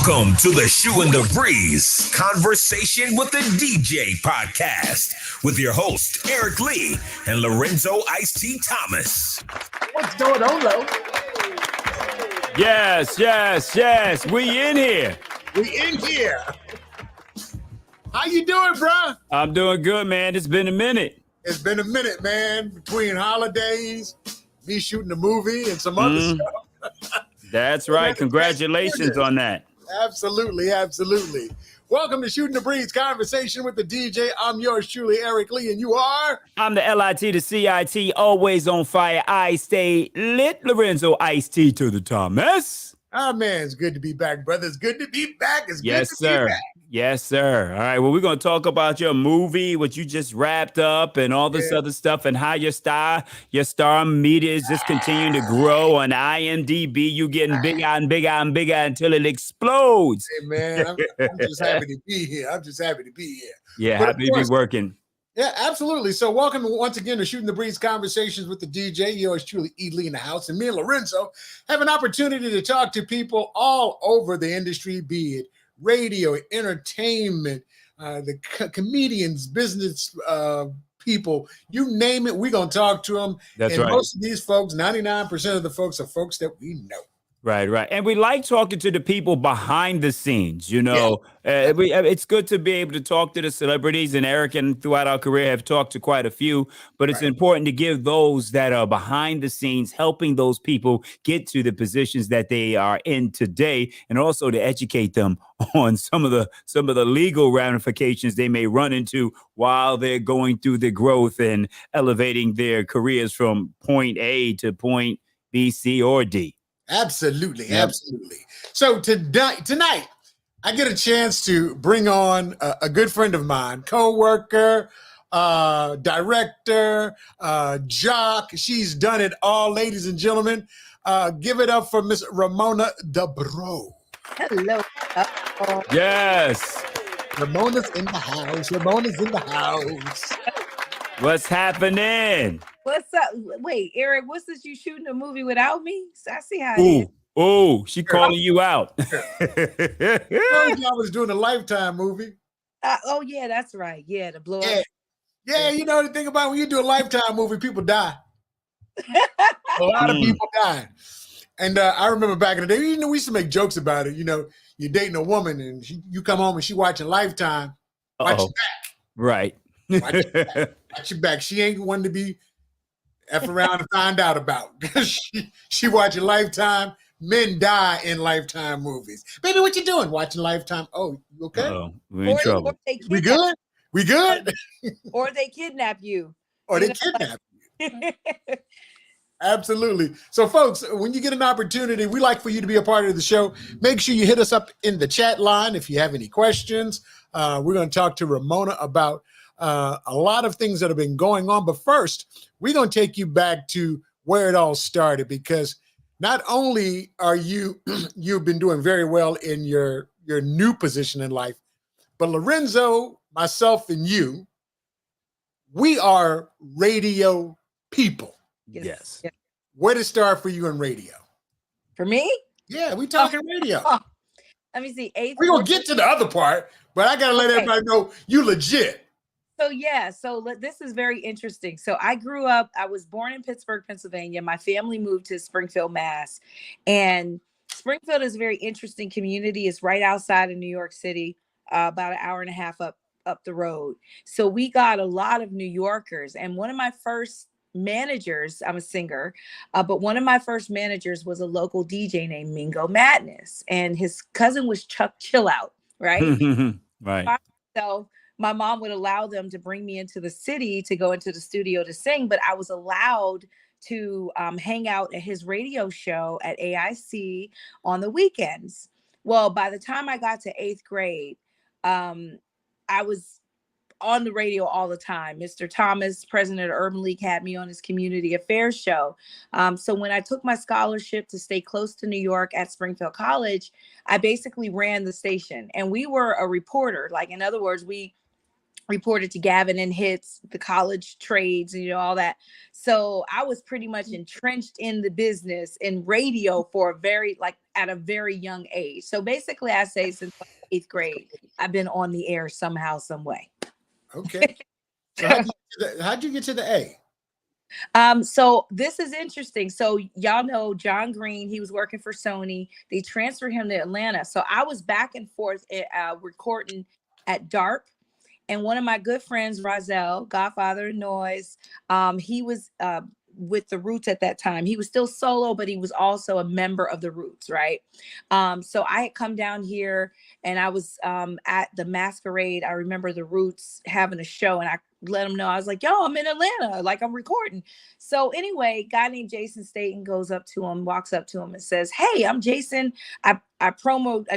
Welcome to the Shoe in the Breeze Conversation with the DJ podcast with your host, Eric Lee and Lorenzo Ice-T Thomas. What's going on, Lo? Yes. We in here. How you doing, bro? I'm doing good, man. It's been a minute. It's been a minute, man. Between holidays, me shooting a movie, and some other stuff. That's right. Congratulations on that. Absolutely. Welcome to Shooting the Breeze Conversation with the DJ. I'm yours truly, Eric Lee, and you are? I'm the LIT, the CIT, always on fire. I stay lit. Lorenzo Ice-T to the Thomas. Ah, man, it's good to be back, brother. It's good to be back. Yes, sir. Yes, sir. All right. Well, we're going to talk about your movie, what you just wrapped up and all this other stuff and how your star media is just continuing to grow on IMDb. You getting bigger and bigger and bigger until it explodes. Hey, man, I'm just happy to be here. Yeah, happy to be working. Yeah, absolutely. So welcome once again to Shooting the Breeze Conversations with the DJ. Yours truly, E. Lee in the house. And me and Lorenzo have an opportunity to talk to people all over the industry, be it radio, entertainment, the comedians, business people, you name it, we're going to talk to them. That's right. Most of these folks, 99% of the folks are folks that we know. Right. And we like talking to the people behind the scenes, you know. Yeah. It's good to be able to talk to the celebrities, and Eric and throughout our career have talked to quite a few, but it's important to give those that are behind the scenes, helping those people get to the positions that they are in today, and also to educate them on some of the legal ramifications they may run into while they're going through the growth and elevating their careers from point A to point B, C, or D. Absolutely. So tonight, I get a chance to bring on a good friend of mine, co-worker, director, jock. She's done it all, ladies and gentlemen. Give it up for Miss Ramona Debreaux. Hello. Yes. Ramona's in the house. What's happening? What's up? Wait, Eric, what's this? You shooting a movie without me? I see how it is. Oh, she calling you out. I was doing a Lifetime movie. Oh, yeah, that's right. Yeah, the blow up. Yeah, you know the thing about when you do a Lifetime movie, people die. A lot of people die. And I remember back in the day, we used to make jokes about it. You know, you're dating a woman and you come home and she watching Lifetime. Watch your back. Right. Watch your back. She ain't one to be F around and find out about. she watching Lifetime. Men die in Lifetime movies. Baby, what you doing? Watching Lifetime. Oh, you okay? Uh-oh. We're in trouble. We good? Or they kidnap you. Absolutely. So, folks, when you get an opportunity, we like for you to be a part of the show. Make sure you hit us up in the chat line if you have any questions. We're going to talk to Ramona about a lot of things that have been going on. But first, we're going to take you back to where it all started, because not only are you've been doing very well in your new position in life, but Lorenzo, myself, and you, we are radio people. Yes. Where to start for you in radio? For me? Yeah, we talking radio. Let me see. We're going to get to the other part, but I got to let everybody know you legit. So this is very interesting. So I was born in Pittsburgh, Pennsylvania. My family moved to Springfield, Mass. And Springfield is a very interesting community. It's right outside of New York City, about an hour and a half up the road. So we got a lot of New Yorkers. And one of my first managers, I'm a singer, but one of my first managers was a local DJ named Mingo Madness. And his cousin was Chuck Chillout, right? Right. So my mom would allow them to bring me into the city to go into the studio to sing, but I was allowed to hang out at his radio show at AIC on the weekends. Well, by the time I got to 8th grade, I was on the radio all the time. Mr. Thomas, president of Urban League, had me on his community affairs show. So when I took my scholarship to stay close to New York at Springfield College, I basically ran the station, and we were a reporter. Like, in other words, we reported to Gavin and Hits, the college trades, and all that. So I was pretty much entrenched in the business in radio for at a very young age. So basically, I say since 8th grade, I've been on the air somehow, some way. Okay. So how'd you get to the A? So this is interesting. So y'all know John Green, he was working for Sony. They transferred him to Atlanta. So I was back and forth recording at DARP. And one of my good friends, Rozelle, Godfather of Noise, he was with the Roots at that time. He was still solo, but he was also a member of the Roots, right? So I had come down here and I was at the Masquerade. I remember the Roots having a show and I let them know. I was like, yo, I'm in Atlanta, like I'm recording. So anyway, guy named Jason Staten goes up to him, walks up to him and says, hey, I'm Jason. I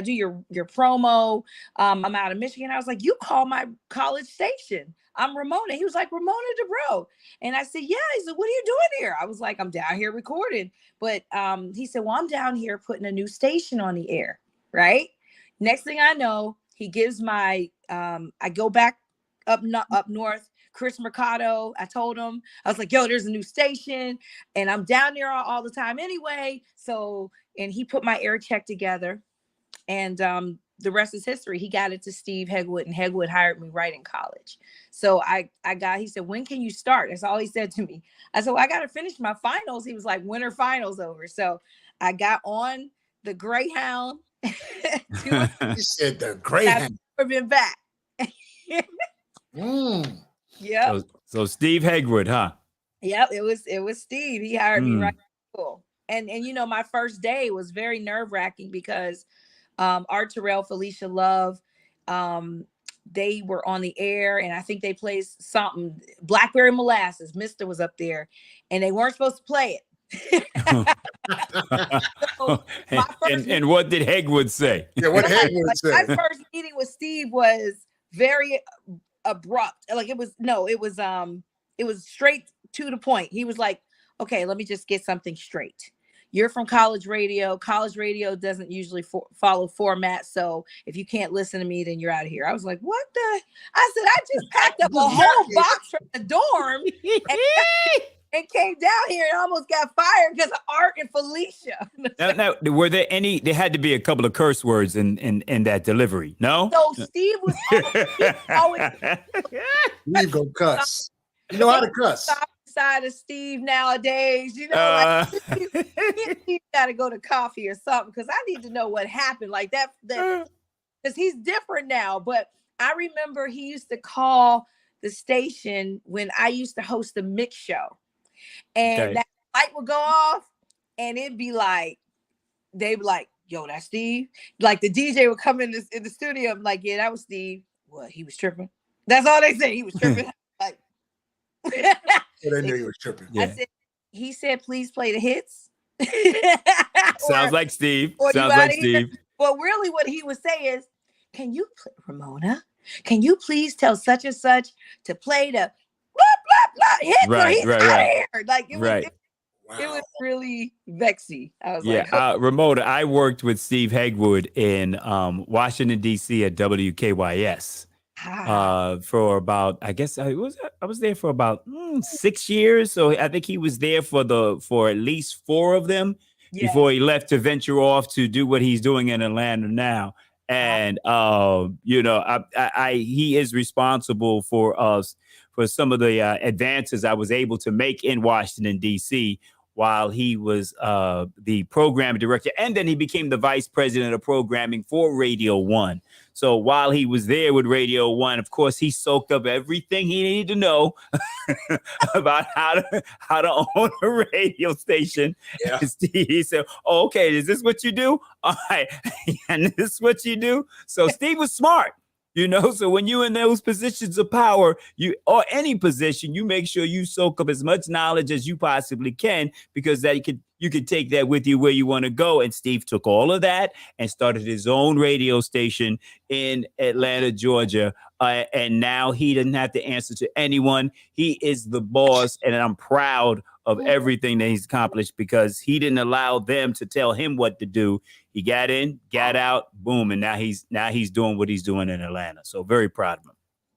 do your promo. I'm out of Michigan. I was like, you call my college station. I'm Ramona. He was like, Ramona Debreaux. And I said, yeah. He said, what are you doing here? I was like, I'm down here recording. But he said, well, I'm down here putting a new station on the air. Right. Next thing I know, he gives my, I go back up north, Chris Mercado. I told him, I was like, yo, there's a new station and I'm down there all the time anyway. So, and he put my air check together and the rest is history. He got it to Steve Hegwood and Hegwood hired me right in college. So he said, when can you start? That's all he said to me. I said, well, I got to finish my finals. He was like, winter finals over. So I got on the Greyhound. He said the Greyhound. I've never been back. Yeah. So Steve Hegwood, huh? Yep, it was Steve. He hired me right in school. And my first day was very nerve-wracking because Art Terrell, Felicia Love, they were on the air and I think they played something, Blackberry Molasses, Mister was up there and they weren't supposed to play it. So and what did Hegwood say? Yeah, what Hegwood say? My first meeting with Steve was very abrupt. Like it was straight to the point. He was like, okay, let me just get something straight. You're from college radio. College radio doesn't usually follow format. So if you can't listen to me, then you're out of here. I was like, what the? I said, I just packed up a whole box from the dorm and came down here and almost got fired because of Art and Felicia. Now, were there any? There had to be a couple of curse words in that delivery. No. So Steve was always Steve go cuss. You know how to cuss. Side of Steve nowadays, you got to go to coffee or something because I need to know what happened like that because he's different now. But I remember he used to call the station when I used to host the mix show, and that light would go off, and it'd be like they'd be like, "Yo, that's Steve." Like the DJ would come in the studio, I'm like, "Yeah, that was Steve." What? He was tripping. That's all they say. He was tripping. Like. So they knew he was tripping. Yeah. He said, please play the hits. Sounds like Steve. Sounds like Steve. Well, really what he would say is, can you play, Ramona? Can you please tell such and such to play the blah, blah, blah hits or he's out of here? Like it was, it was really vexy. I was like, Ramona, I worked with Steve Hegwood in Washington, D.C. at WKYS. For about, I guess I was there for about 6 years. So I think he was there for at least 4 of them before he left to venture off to do what he's doing in Atlanta now. And he is responsible for some of the advances I was able to make in Washington, D.C. while he was the program director. And then he became the vice president of programming for Radio 1. So while he was there with Radio 1, of course, he soaked up everything he needed to know about how to own a radio station. Yeah. He said, oh, okay, is this what you do? All right. And this is what you do. So Steve was smart. So when you're in those positions of power, or any position, you make sure you soak up as much knowledge as you possibly can, because you could take that with you where you want to go. And Steve took all of that and started his own radio station in Atlanta, Georgia. And now he doesn't have to answer to anyone. He is the boss. And I'm proud of everything that he's accomplished because he didn't allow them to tell him what to do. He got in, got out, boom. And now he's doing what he's doing in Atlanta. So very proud of him.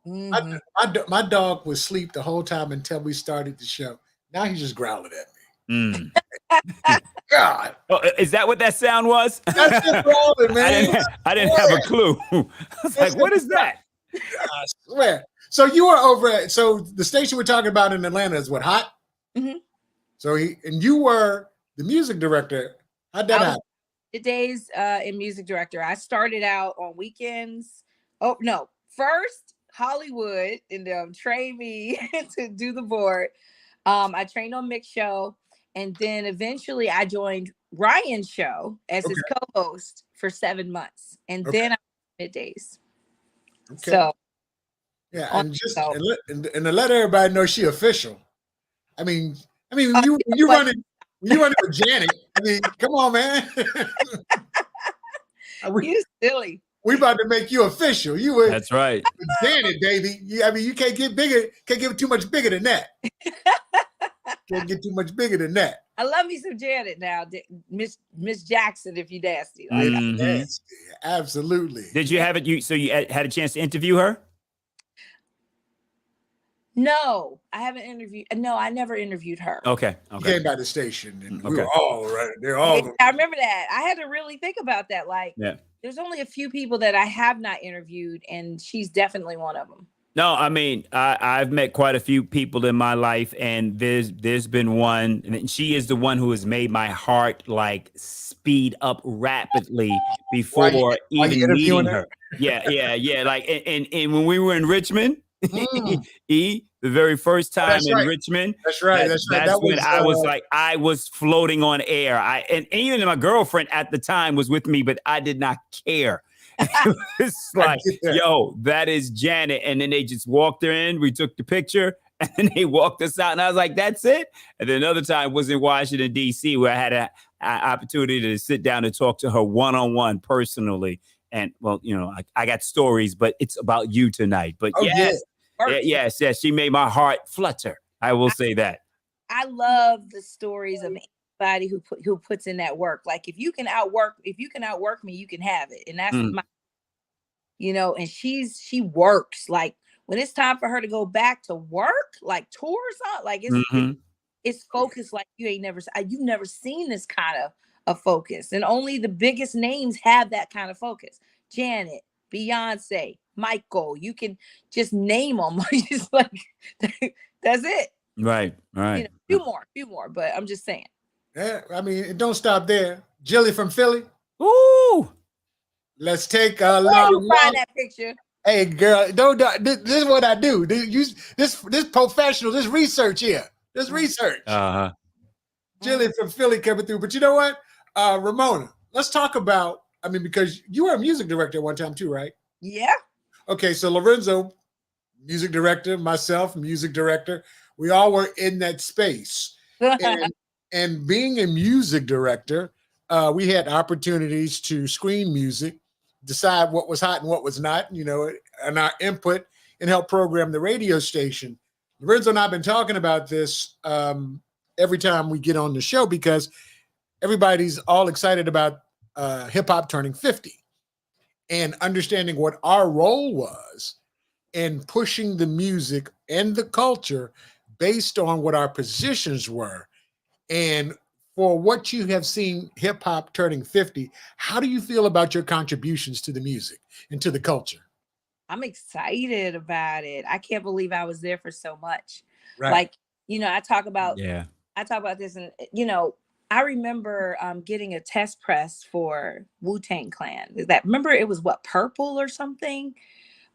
Mhm. My dog was asleep the whole time until we started the show. Now he's just growling at me. God, Oh, is that what that sound was? that's just growling, man. I didn't have a clue. I was like, what is that? I swear. So you were over at the station we're talking about in Atlanta is what, Hot? Mhm. So you were the music director. How'd that happen? Days in music director. I started out on weekends. Oh no, first Hollywood and trained me to do the board. I trained on Mick's show, and then eventually I joined Ryan's show as his co-host for 7 months, and then I middays. Okay. So yeah, and just and to let everybody know she official. I mean, when you running with Janet. I mean, come on, man. You silly. We about to make you official. You were That's right. Janet, baby. You can't get bigger. Can't get too much bigger than that. Can't get too much bigger than that. I love me some Janet now, Miss Jackson, if you nasty. Nasty. Absolutely. Did you have it? So you had a chance to interview her? No, I haven't interviewed. No, I never interviewed her. Okay. He came by the station, and we were all right. They're all. I remember that. I had to really think about that. Like, there's only a few people that I have not interviewed, and she's definitely one of them. No, I mean, I've met quite a few people in my life, and there's been one, and she is the one who has made my heart like speed up rapidly before even meeting her. Yeah. Like, and when we were in Richmond, the very first time in Richmond. That's right. That's when I was like, I was floating on air. And even my girlfriend at the time was with me, but I did not care. It's like, yo, that is Janet. And then they just walked her in. We took the picture, and then they walked us out. And I was like, that's it. And then another time was in Washington, D.C., where I had an opportunity to sit down and talk to her one-on-one personally. And, well, I got stories, but it's about you tonight. But yes, she made my heart flutter. I will say that. I love the stories of anybody who puts in that work. Like, if you can outwork me, you can have it. And that's my, and she works. Like, when it's time for her to go back to work, like tours on, like it's focused like you've never seen this kind of focus. And only the biggest names have that kind of focus. Janet, Beyonce, Michael, you can just name them. Just like, that's it. Right. A few more, but I'm just saying. Yeah, I mean, it don't stop there. Jilly from Philly. Ooh. Let's take a long find that picture. Hey, girl, this is what I do. This professional, this research here. This research. Jilly from Philly coming through. But you know what? Ramona, let's talk about, because you were a music director at one time too, right? Yeah. Okay, so Lorenzo, music director, myself, music director, we all were in that space. And being a music director, we had opportunities to screen music, decide what was hot and what was not, and our input, and help program the radio station. Lorenzo and I have been talking about this every time we get on the show, because everybody's all excited about hip hop turning 50 and understanding what our role was in pushing the music and the culture based on what our positions were. And for what you have seen hip hop turning 50, how do you feel about your contributions to the music and to the culture? I'm excited about it. I can't believe I was there for so much. Right. Like, I talk about this, and, I remember getting a test press for Wu-Tang Clan. Remember it was Purple or something?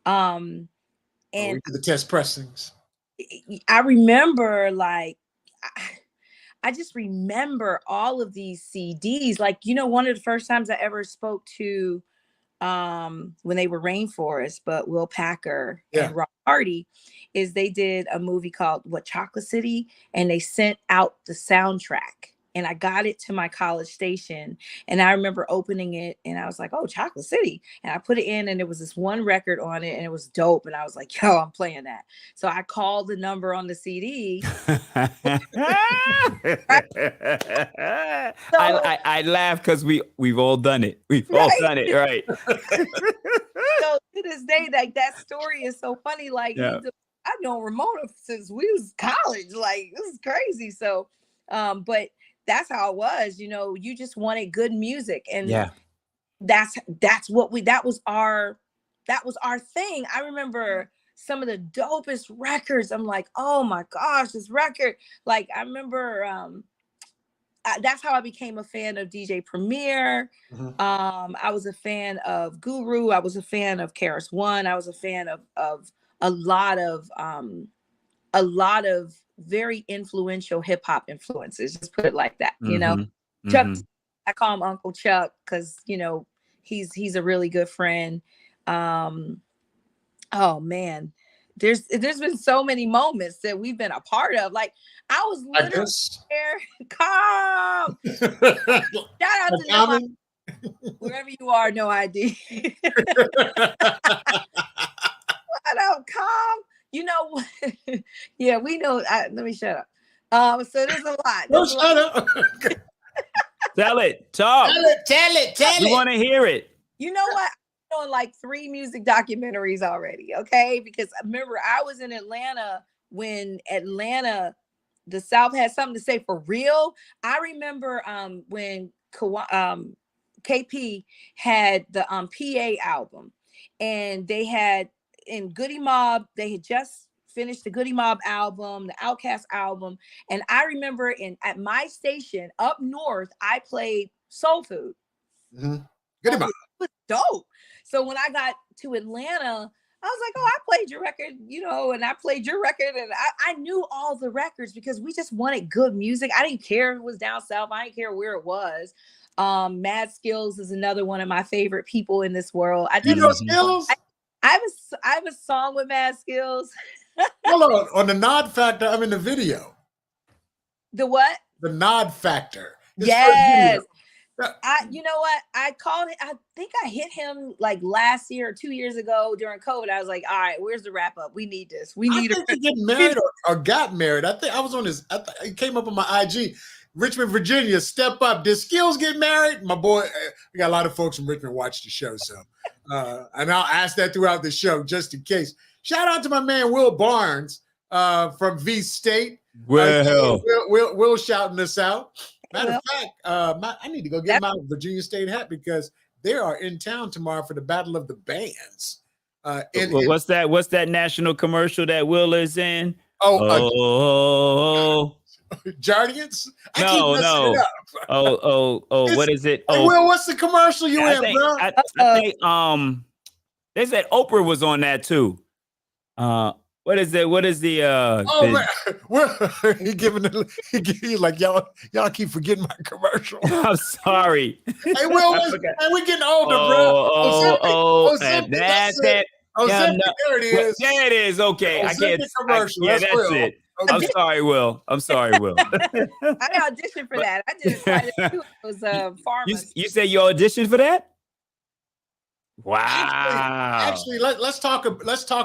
And we did the test pressings. I remember, like, I just remember all of these CDs. Like, one of the first times I ever spoke to when they were Rainforest, but Will Packer and Rob Hardy, is they did a movie called Chocolate City, and they sent out the soundtrack. And I got it to my college station, and I remember opening it, and I was like, "Oh, Chocolate City!" And I put it in, and there was this one record on it, and it was dope. And I was like, "Yo, I'm playing that." So I called the number on the CD. I laugh because we've all done it. We've all done it, right? So to this day, like that story is so funny. Like I've known Ramona since we was college. Like this is crazy. So, but that's how it was. You know, you just wanted good music, and that's what that was our thing. I remember some of the dopest records. I'm like, oh my gosh, this record. Like I remember. That's how I became a fan of DJ Premier. I was a fan of Guru. I was a fan of Karis One. I was a fan of a lot of very influential hip hop influences. Just put it like that. You know, Chuck. I call him Uncle Chuck because you know he's a really good friend. Oh man. There's been so many moments that we've been a part of. Like I was literally there. Calm. Shout out to No ID. Wherever you are, No ID. What up, Calm? You know what? Yeah, we know. Let me shut up. So there's a lot. Shut up. Tell it. Talk. Tell it. We want to hear it. You know what? On like 3 music documentaries already, okay? Because remember, I was in Atlanta when the South had something to say for real. I remember when KP had the PA album, and they had in Goody Mob, they had just finished the Goody Mob album, the Outkast album, and I remember at my station up north, I played Soul Food. Goody Mob. It was dope. So when I got to Atlanta, I was like, oh, I played your record, you know, and I played your record. And I knew all the records because we just wanted good music. I didn't care if it was down south. I didn't care where it was. Mad Skills is another one of my favorite people in this world. You know Skills? I have a song with Mad Skills. Hold on the Nod Factor, I'm in the video. The what? The Nod Factor. Yes. You know what? I called it. I think I hit him like last year or 2 years ago during COVID. I was like, all right, where's the wrap up? We need this. We need to get married or got married. I think I was on his, it came up on my IG. Richmond, Virginia, step up. Did Skills get married? My boy, we got a lot of folks from Richmond watch the show. So, and I'll ask that throughout the show just in case. Shout out to my man, Will Barnes from V State. Will shouting us out. Matter of fact, I need to go get my Virginia State hat because they are in town tomorrow for the Battle of the Bands. What's that national commercial that Will is in? Jardians? No. What is it? Hey, Will, what's the commercial you in, bro? I think they said Oprah was on that too. What is it? What is the man. He like y'all keep forgetting my commercial. I'm sorry. Hey, Will, we're getting older, bro. That's it. There it is. There it is. Okay. I can't. Commercial. That's it. Okay. I'm sorry, Will. I auditioned for that. I did quite a few. It was Farmers. You said you auditioned for that? Wow. Actually, let's talk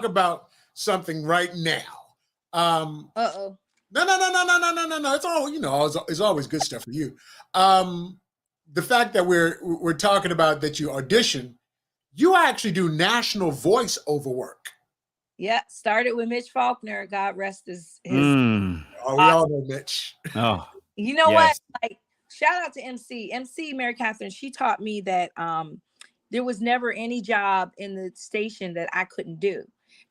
about something right now. No. It's all, you know, it's always good stuff for you. The fact that we're talking about that you audition, you actually do national voiceover work. Yeah, started with Mitch Faulkner. God rest his. We all know Mitch. Oh, you know what? Like, shout out to MC Mary Catherine. She taught me that there was never any job in the station that I couldn't do,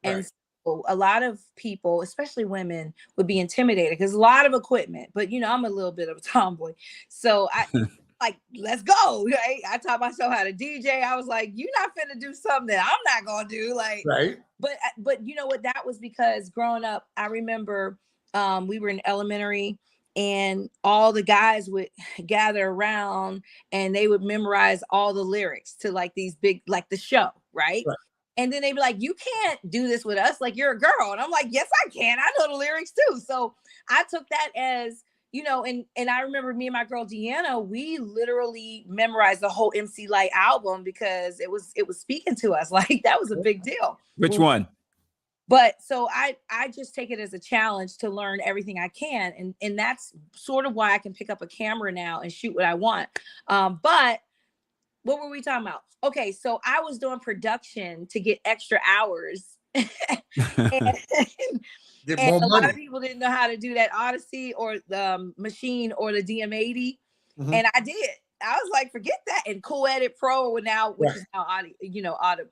and so a lot of people, especially women, would be intimidated because a lot of equipment. But you know, I'm a little bit of a tomboy, so I. Like, let's go. Right? I taught myself how to DJ. I was like, you're not finna do something that I'm not gonna do. Like, right. But you know what? That was because growing up, I remember we were in elementary and all the guys would gather around and they would memorize all the lyrics to like these big, like the show, right? And then they'd be like, you can't do this with us. Like, you're a girl. And I'm like, yes, I can. I know the lyrics too. So I took that as, you know, and I remember me and my girl Deanna, we literally memorized the whole MC Light album because it was speaking to us. Like, that was a big deal. Which one? But so I just take it as a challenge to learn everything I can. And that's sort of why I can pick up a camera now and shoot what I want. But what were we talking about? Okay, so I was doing production to get extra hours. and, Get and more a lot money. of people didn't know how to do that Odyssey or the machine or the DM80. Mhm. And I did. I was like, forget that. And Cool Edit Pro now, which Right. is now Adobe.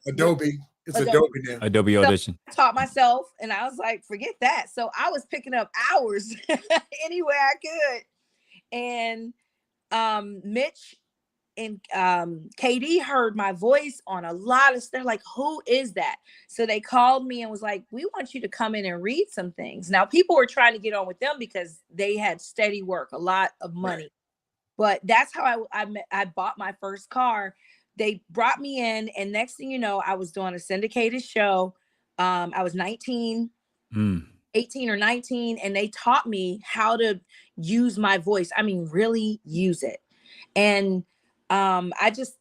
Adobe. It's Adobe. Adobe now. Adobe So Audition. I taught myself, and I was like, forget that. So I was picking up hours anywhere I could. And Mitch and KD heard my voice on a lot of stuff. They're like, who is that? So they called me and was like, we want you to come in and read some things. Now, people were trying to get on with them because they had steady work, a lot of money. Right. But that's how I bought my first car. They brought me in, and next thing you know, I was doing a syndicated show. I was 19, 18 or 19, and they taught me how to use my voice. I mean, really use it. And I just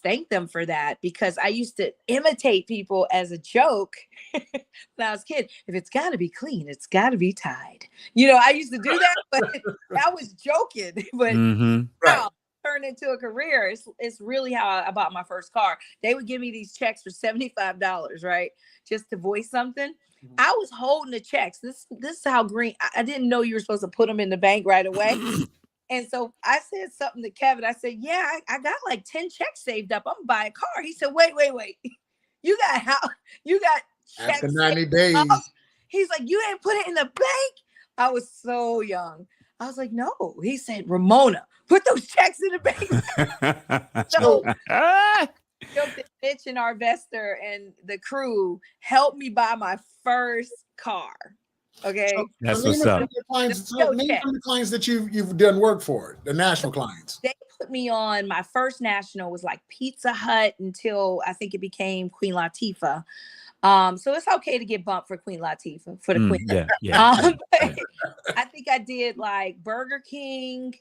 thank them for that, because I used to imitate people as a joke when I was a kid. If it's got to be clean, it's got to be tied. I used to do that, but I was joking. But now turned into a career. It's really how I bought my first car. They would give me these checks for $75, right, just to voice something. I was holding the checks. This is how green. I didn't know you were supposed to put them in the bank right away. And so I said something to Kevin. I said, yeah, I got like 10 checks saved up. I'm gonna buy a car. He said, wait. You got checks After 90 saved days. up? He's like, you didn't put it in the bank? I was so young. I was like, no. He said, Ramona, put those checks in the bank. So Mitch and our investor and the crew helped me buy my first car. Okay. So, That's what's up. Name some of the clients that you've done work for, the national clients. They put me on. My first national was like Pizza Hut until I think it became Queen Latifah. So it's okay to get bumped for Queen Latifah, for the Queen. Yeah. I think I did like Burger King,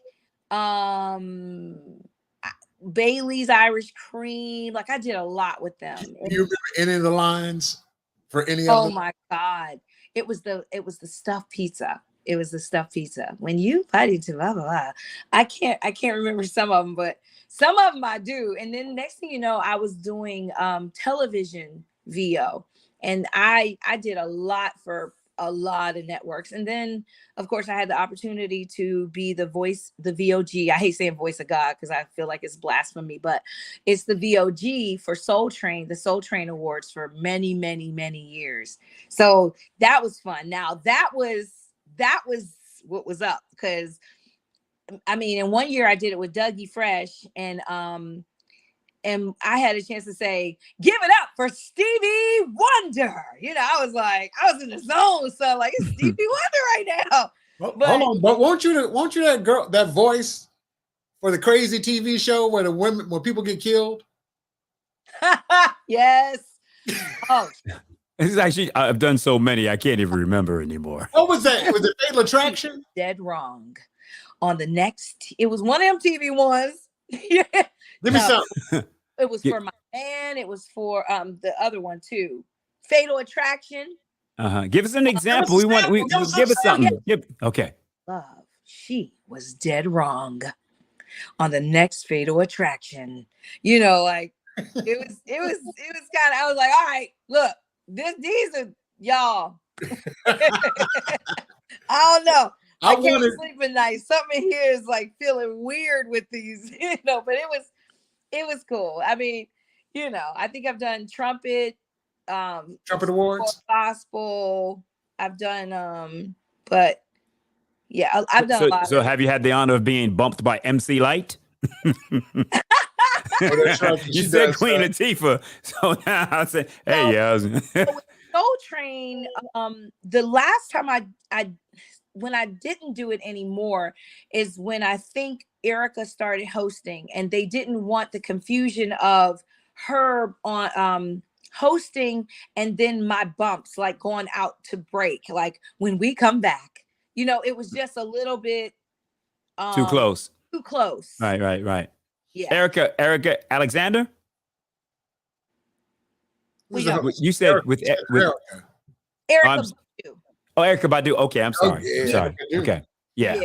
Bailey's Irish Cream. Like I did a lot with them. Do you remember any of the lines for any of them? Oh my God. It was the stuffed pizza. It was the stuffed pizza. When you bite into blah, blah, blah. I can't remember some of them, but some of them I do. And then next thing you know, I was doing television VO, and I did a lot for a lot of networks. And then of course I had the opportunity to be the voice, the VOG. I hate saying voice of God because I feel like it's blasphemy, but it's the VOG for Soul Train, the Soul Train Awards for many, many, many years. So that was fun. Now that was what was up, because I mean, in one year I did it with Dougie Fresh, and I had a chance to say, give it up for Stevie Wonder. I was in the zone. So like, it's Stevie Wonder right now. Hold on, but won't you that girl, that voice for the crazy TV show where people get killed? Yes. Oh, This is actually, I've done so many, I can't even remember anymore. What was that? Was it Fatal Attraction? Dead wrong. On the next, it was one of them TV ones. Give me something. It was for my man. It was for the other one too. Fatal Attraction. Give us an example. We give us something. Okay. Love. She was dead wrong on the next Fatal Attraction. Like it was kind of, I was like, all right, look, these are y'all. I don't know. I can't sleep at night. Something here is like feeling weird with these, but it was cool. I mean, I think I've done trumpet awards, gospel. I've done but yeah, I've done a lot. So have you had the honor of being bumped by MC Light? You said Queen Latifah, so now I say, hey, Soul Train. The last time when I didn't do it anymore is when I think Erica started hosting, and they didn't want the confusion of her on hosting and then my bumps, like going out to break, like when we come back, it was just a little bit too close. Right. Yeah. Erica Alexander. You said with Erica. Erica Badu. Okay, I'm sorry. Yeah. I'm sorry. Okay. Yeah.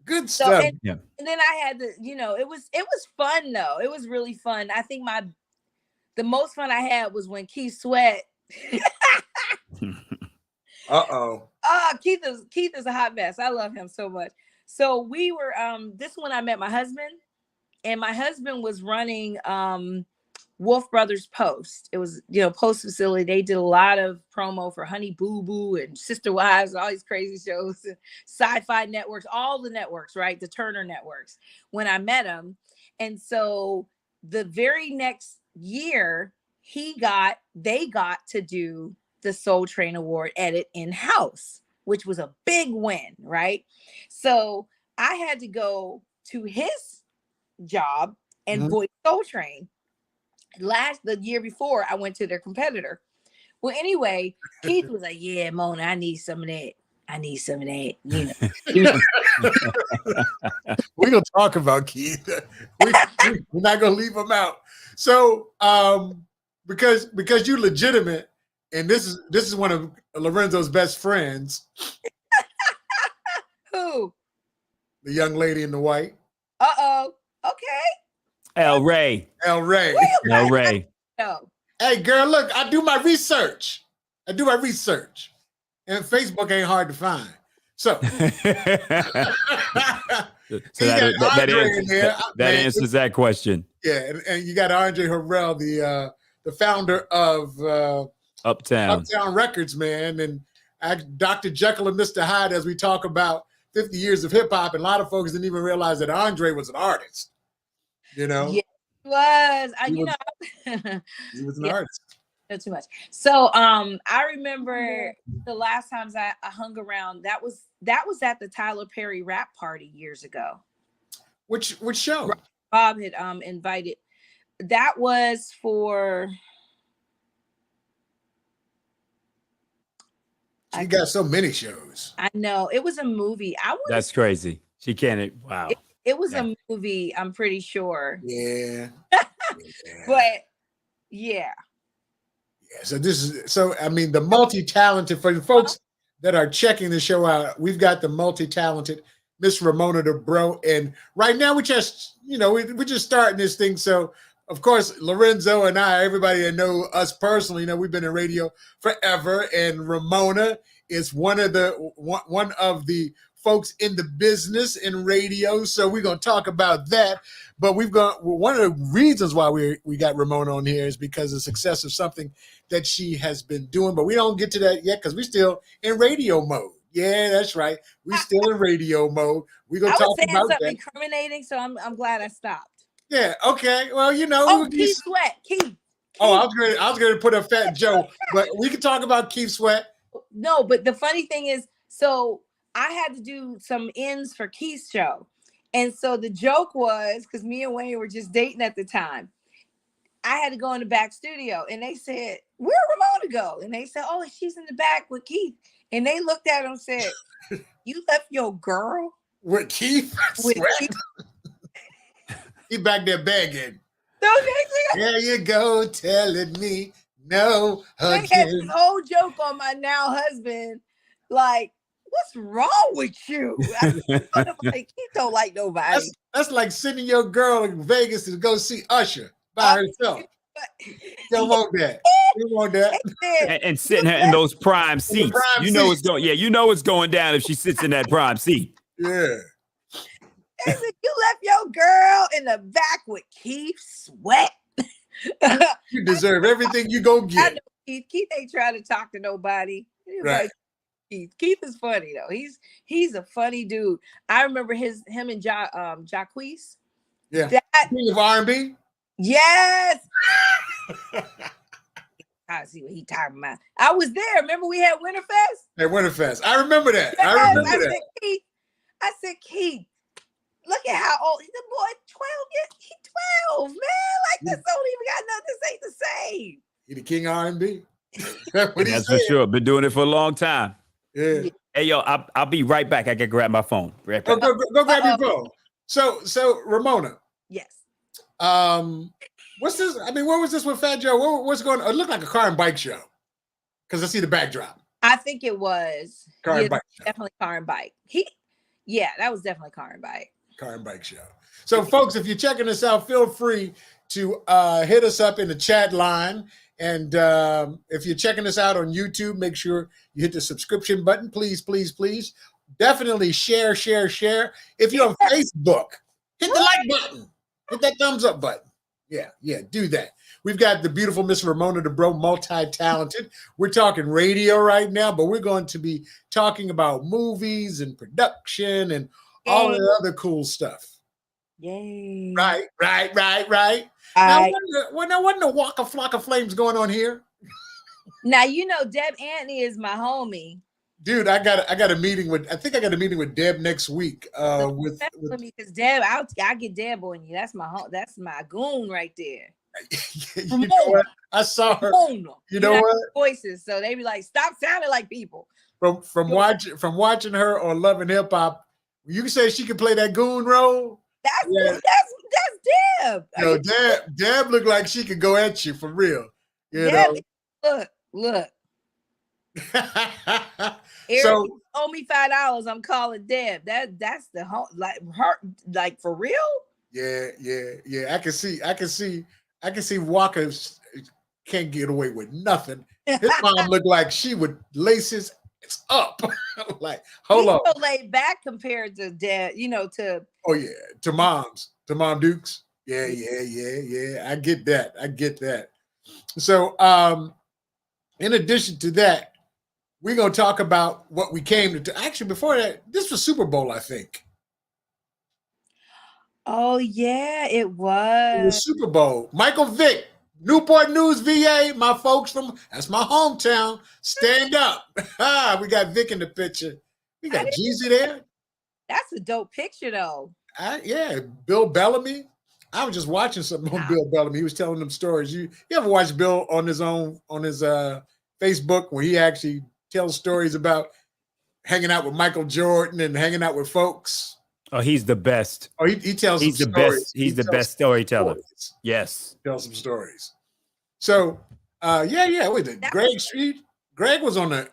Good stuff. And then I had to, it was fun though. It was really fun. I think the most fun I had was when Keith Sweat. Keith is a hot mess. I love him so much. So we were this is when I met my husband, and my husband was running Wolf Brothers Post. It was, Post facility. They did a lot of promo for Honey Boo Boo and Sister Wives, all these crazy shows, and Sci-Fi networks, all the networks, right? The Turner networks, when I met him. And so the very next year, they got to do the Soul Train Award edit in-house, which was a big win, right? So I had to go to his job and voice Soul Train. The year before, I went to their competitor. Well, anyway, Keith was like, "Yeah, Mona, I need some of that. We're gonna talk about Keith. We're not gonna leave him out. So, because you're legitimate, and this is one of Lorenzo's best friends. Who? The young lady in the white. Okay. El Rey. El Rey. No. Hey, girl, look, I do my research. And Facebook ain't hard to find. So, that answers that question. Yeah, and you got Andre Harrell, the founder of Uptown Records, man, and Dr. Jekyll and Mr. Hyde, as we talk about 50 years of hip hop, and a lot of folks didn't even realize that Andre was an artist. Yeah, he was. He was an artist. Not too much. So I remember the last times I hung around, that was at the Tyler Perry rap party years ago. Which show? Bob had invited. That was for. She got so many shows. I know. It was a movie. That's crazy. She can't. Wow. It was a movie, I'm pretty sure. Yeah. But yeah. So the multi-talented, for the folks that are checking the show out, we've got the multi-talented Miss Ramona Debreaux. And right now we're just starting this thing. So of course, Lorenzo and I, everybody that know us personally, we've been in radio forever. And Ramona is one of the folks in the business in radio. So we're going to talk about that. But one of the reasons why we got Ramona on here is because of the success of something that she has been doing. But we don't get to that yet because we're still in radio mode. Yeah, that's right. We're still in radio mode. We're going to talk about that. Incriminating, so I'm glad I stopped. Yeah, okay. Well, Keith Sweat. Keith. Oh, I was going to put a Fat Joe, but we can talk about Keith Sweat. No, but the funny thing is, so I had to do some ends for Keith's show. And so the joke was, because me and Wayne were just dating at the time, I had to go in the back studio, and they said, "Where'd Ramona go?" And they said, "Oh, she's in the back with Keith." And they looked at him and said, "You left your girl with Keith?" With Keith? He back there begging. There you go, telling me no again. They had this whole joke on my now husband, like, "What's wrong with you?" I'm like, he don't like nobody. That's like sending your girl in Vegas to go see Usher by herself. Don't want that. You want that. And sitting her in those prime seats. It's going down if she sits in that prime seat. Yeah. They said, "You left your girl in the back with Keith Sweat." You deserve everything you go get. I know Keith ain't trying to talk to nobody. Right. Keith is funny though. He's a funny dude. I remember him and Jacquees. Yeah. King of R&B. Yes. I see what he talking about. I was there. Remember we had Winterfest? At Winterfest. I remember that. Yes, I remember that. I said, Keith, look at how old the boy 12 years. He's 12, man. Like this don't even got nothing to say the same. He the king of R&B. That's for sure. Been doing it for a long time. Yeah. Hey, yo, I'll be right back. I can grab my phone. Right back. Go grab your phone. So Ramona. Yes. What's this? I mean, what was this with Fat Joe? What's going on? It looked like a car and bike show. Because I see the backdrop. I think it was. Car and bike show. Definitely car and bike. He Yeah, that was definitely Car and Bike. Car and Bike Show. So, folks, if you're checking us out, feel free to hit us up in the chat line. And if you're checking us out on YouTube, make sure you hit the subscription button. Please, please, please. Definitely share. If you're on Facebook, hit the like button. Hit that thumbs up button. Yeah, do that. We've got the beautiful Miss Ramona Debreaux, multi-talented. We're talking radio right now, but we're going to be talking about movies and production and all of the other cool stuff. Yay. Right. Now, wasn't a Waka Flocka Flames going on here? Now, you know, Deb Anthony is my homie. Dude, I got a meeting with Deb next week. With because Deb, I get Deb on you. That's my goon right there. You know what? I saw her. You know what? Voices, so they be like, stop sounding like people. From watching her on Love and Hip Hop, you can say she can play that goon role. That's Deb. No, Deb looked like she could go at you for real. You know? Look. So Eric, owe me $5. I'm calling Deb. That's the whole like for real. Yeah. I can see Walker can't get away with nothing. His mom looked like she would lace his up. Like, hold on. So laid back compared to Deb, to Mom Dukes. Yeah. I get that. So in addition to that, we're going to talk about what we came to. Actually, before that, this was Super Bowl, I think. Oh, yeah, it was. It was Super Bowl. Michael Vick, Newport News, VA, my folks that's my hometown. Stand up. We got Vick in the picture. We got Jeezy there. That's a dope picture, though. Bill Bellamy. I was just watching something on Bill Bellamy. He was telling them stories. You ever watch Bill on his Facebook where he actually tells stories about hanging out with Michael Jordan and hanging out with folks? Oh, he's the best. Oh, he tells he's some the stories. best. He's the best storyteller. Stories. Yes. Tell some stories. So wait, Greg Street. Greg was on the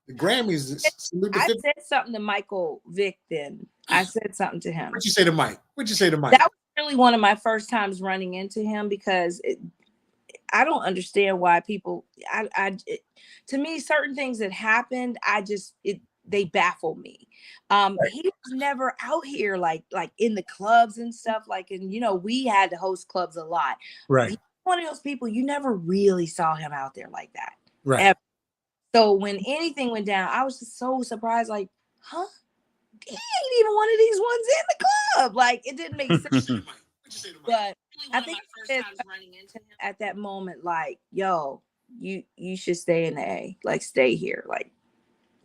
the Grammys. I said something to Michael Vick then. I said something to him. What'd you say to Mike? That was really one of my first times running into him because I don't understand why people. To me, certain things that happened, they baffle me. Right. He was never out here like in the clubs and stuff. We had to host clubs a lot. Right. He's one of those people you never really saw him out there like that. Right. Ever. So when anything went down, I was just so surprised. Like, huh? He ain't even one of these ones in the club. Like, it didn't make sense. But I think running into him at that moment, like, yo, you should stay in the A. Like, stay here. Like,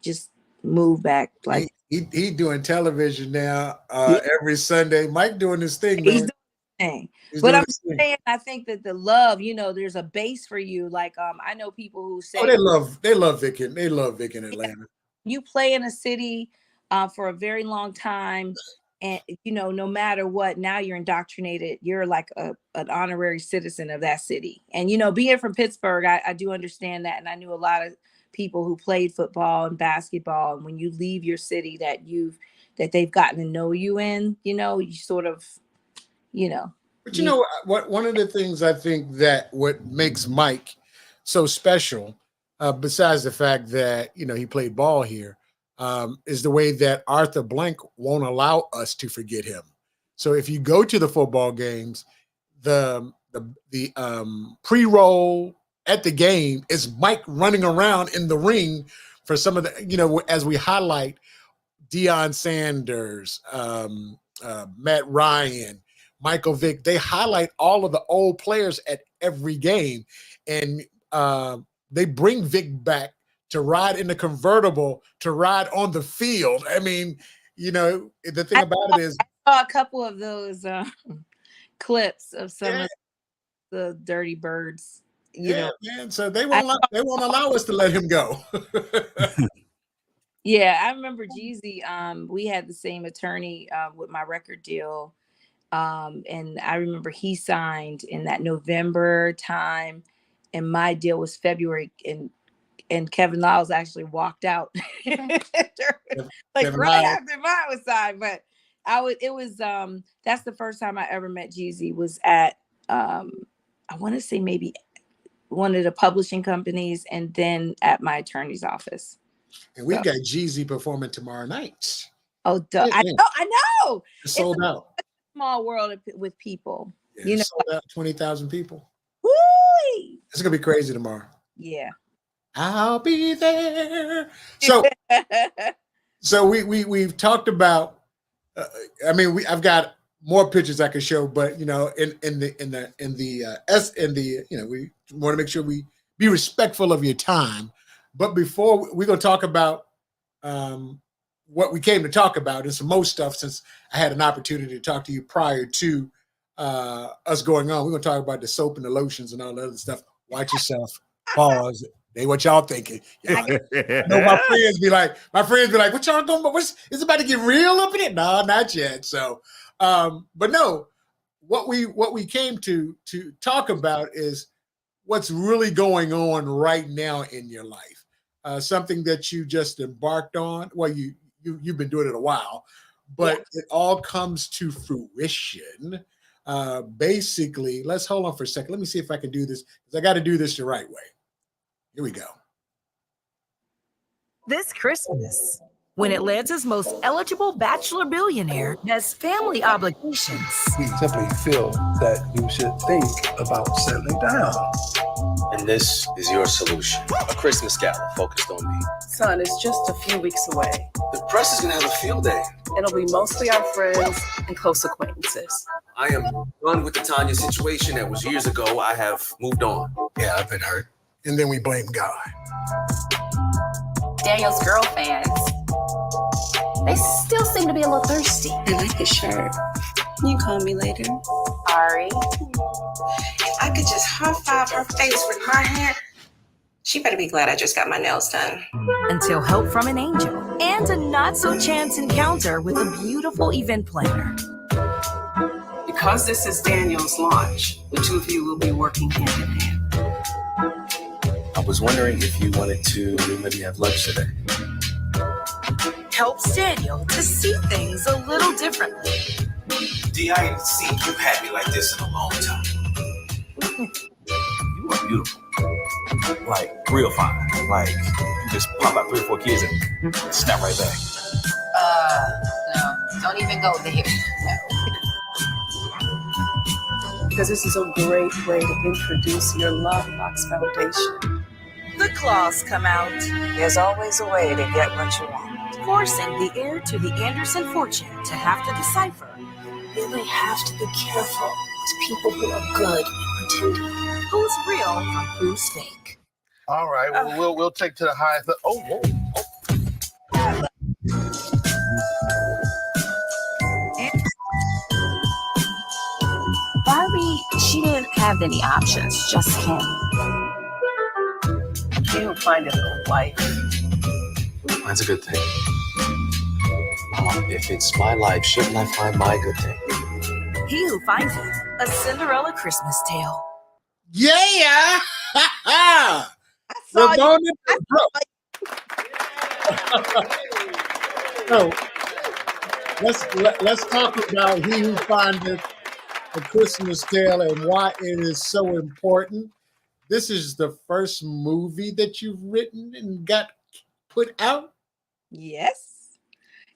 just move back. Like, he doing television now every Sunday. Mike doing his thing, man. He's doing his thing. But I'm saying, I think that the love, there's a base for you. Like, I know people who say, they love Vic in Atlanta. You play in a city for a very long time, and no matter what, now you're indoctrinated. You're like an honorary citizen of that city. And being from Pittsburgh, I do understand that, and I knew a lot of people who played football and basketball. And when you leave your city that they've gotten to know you in, you sort of, But you know what? One of the things I think that what makes Mike so special, besides the fact that he played ball here, is the way that Arthur Blank won't allow us to forget him. So if you go to the football games, the pre-roll at the game is Mike running around in the ring for some of the, as we highlight Deion Sanders, Matt Ryan, Michael Vick, they highlight all of the old players at every game. And they bring Vick back to ride in the convertible, to ride on the field. I mean, the thing about it is, I saw a couple of those clips of some of the Dirty Birds. Man. So they won't allow us to let him go. Yeah, I remember Jeezy. We had the same attorney with my record deal. And I remember he signed in that November time, and my deal was February. And and Kevin Lyles actually walked out like Kevin right Lyles. after mine was signed. But that's the first time I ever met Jeezy was at I want to say maybe one of the publishing companies and then at my attorney's office. And we've got Jeezy performing tomorrow night. Oh, duh. Yeah. I know. It's sold out. Small world with people. Yeah, sold out 20,000 people. Woo! It's gonna be crazy tomorrow. Yeah. I'll be there. So we've talked about. I've got more pictures I could show, but we want to make sure we be respectful of your time. But before we're gonna talk about what we came to talk about and some more stuff, since I had an opportunity to talk to you prior to us going on, we're gonna talk about the soap and the lotions and all the other stuff. Watch yourself. Pause. They what y'all thinking? Yeah. I know my friends be like, what y'all going? Is it about to get real up in it? No, not yet. So, but no, what we came to talk about is what's really going on right now in your life. Something that you just embarked on. Well, you've been doing it a while, but it all comes to fruition. Basically, let's hold on for a second. Let me see if I can do this, because I got to do this the right way. Here we go. This Christmas, when Atlanta's most eligible bachelor billionaire has family obligations. We simply feel that you should think about settling down. And this is your solution. A Christmas gala focused on me. Son, it's just a few weeks away. The press is gonna have a field day. It'll be mostly our friends and close acquaintances. I am done with the Tanya situation that was years ago. I have moved on. Yeah, I've been hurt. And then we blame God. Daniel's girl fans, they still seem to be a little thirsty. I like his shirt. You can call me later. Ari. If I could just high-five her face with my hand, she better be glad I just got my nails done. Until help from an angel and a not-so-chance encounter with a beautiful event planner. Because this is Daniel's launch, the two of you will be working hand in hand. I was wondering if you wanted to maybe have lunch today. Helps Daniel to see things a little differently. D, I ain't seen you happy like this in a long time. You are beautiful. Like, real fine. Like, you just pop out 3 or 4 kids and snap right back. No. Don't even go there. No. Because this is a great way to introduce your Love Box Foundation. The claws come out, There's always a way to get what you want. forcing the heir to the Anderson fortune to have to decipher Really have to be careful with people who are good and pretending. who's real from who's fake. All right, well, we'll take to the highest. Oh. Barbie, she didn't have any options, just him. He'll find it a wife. That's a good thing. Mom, if it's my life, shouldn't I find my good thing? He Who Findeth, a Cinderella Christmas tale. Yeah. Ramona Debreaux. So let's talk about He Who Findeth, a Christmas Tale, and why it is so important. This is the first movie that you've written and got put out. Yes,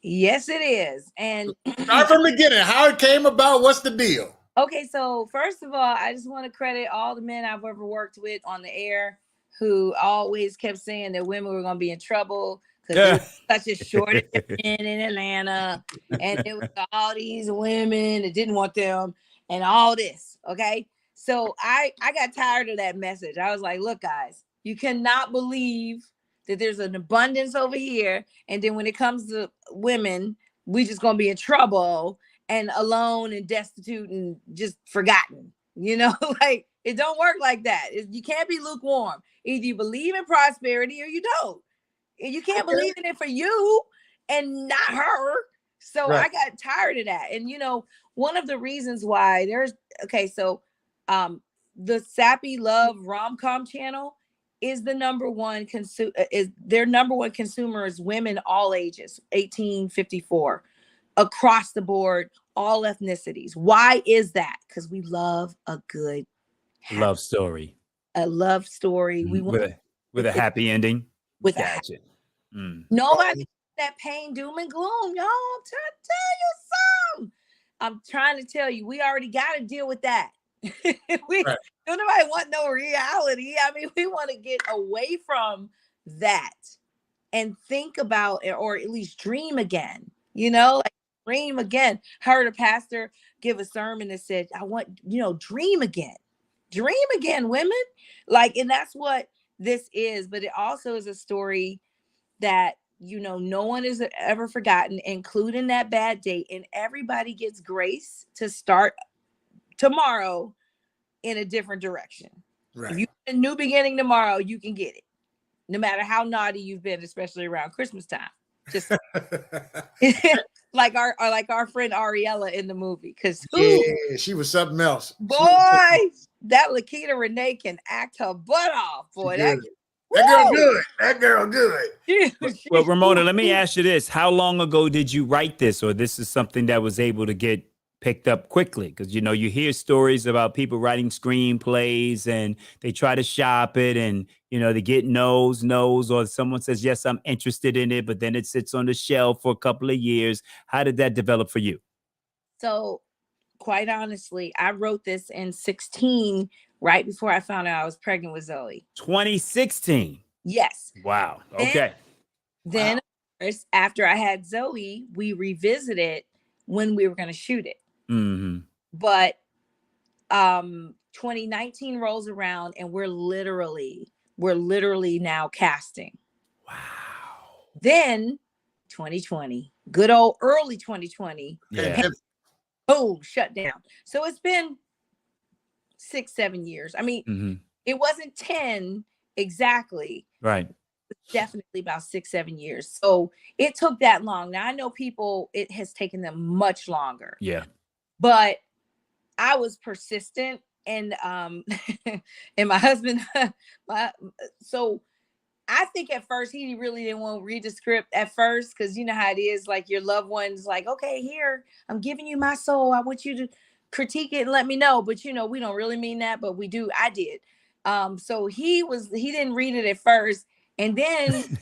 it is. And start from the beginning. How it came about? What's the deal? Okay, so first of all, I just want to credit all the men I've ever worked with on the air who always kept saying that women were going to be in trouble because there was such a shortage of men in Atlanta, and it was all these women that didn't want them and all this. Okay, so I got tired of that message. I was like, look, guys, you cannot believe that there's an abundance over here, and then when it comes to women, we just gonna be in trouble and alone and destitute and just forgotten. Like it don't work like that. You can't be lukewarm. Either you believe in prosperity or you don't. And you can't believe in it for you and not her. So right. I got tired of that. And one of the reasons why the Sappy Love rom-com channel is the number one is their number one consumer is women all ages, 18-54, across the board, all ethnicities. Why is that? Because we love a good love story. A love story. We want with a happy ending. With gotcha. Nobody that pain, doom, and gloom. Y'all, I'm trying to tell you something. I'm trying to tell you, we already got to deal with that. Don't nobody want no reality. I mean, we want to get away from that and think about it, or at least dream again. You know, like dream again. Heard a pastor give a sermon that said, I want, dream again. Dream again, women. Like, and that's what this is. But it also is a story that, no one is ever forgotten, including that bad date. And everybody gets grace to start tomorrow in a different direction. Right. If you get a new beginning tomorrow, you can get it. No matter how naughty you've been, especially around Christmas time. Just like our friend Ariella in the movie. Because she was something else. Boy, that Lakita Renee can act her butt off. Boy, that girl good. That girl good. Well, Ramona, let me ask you this. How long ago did you write this? Or this is something that was able to get picked up quickly? Because, you hear stories about people writing screenplays and they try to shop it and, they get no's, or someone says, yes, I'm interested in it, but then it sits on the shelf for a couple of years. How did that develop for you? So quite honestly, I wrote this in 2016, right before I found out I was pregnant with Zoe. 2016? Yes. Wow. Okay. Then, of course, after I had Zoe, we revisited when we were going to shoot it. Mm-hmm. But 2019 rolls around and we're literally now casting. Wow. Then 2020, good old early 2020. Yeah. Boom, shut down. So it's been 6-7 years. I mean, It wasn't 10 exactly. Right. It's definitely about 6-7 years. So it took that long. Now I know it has taken them much longer. Yeah. But I was persistent, and and my husband, so I think at first he really didn't want to read the script at first, because you know how it is, like your loved one's like, okay, here, I'm giving you my soul. I want you to critique it and let me know. But we don't really mean that, but we do. I did. So he didn't read it at first, and then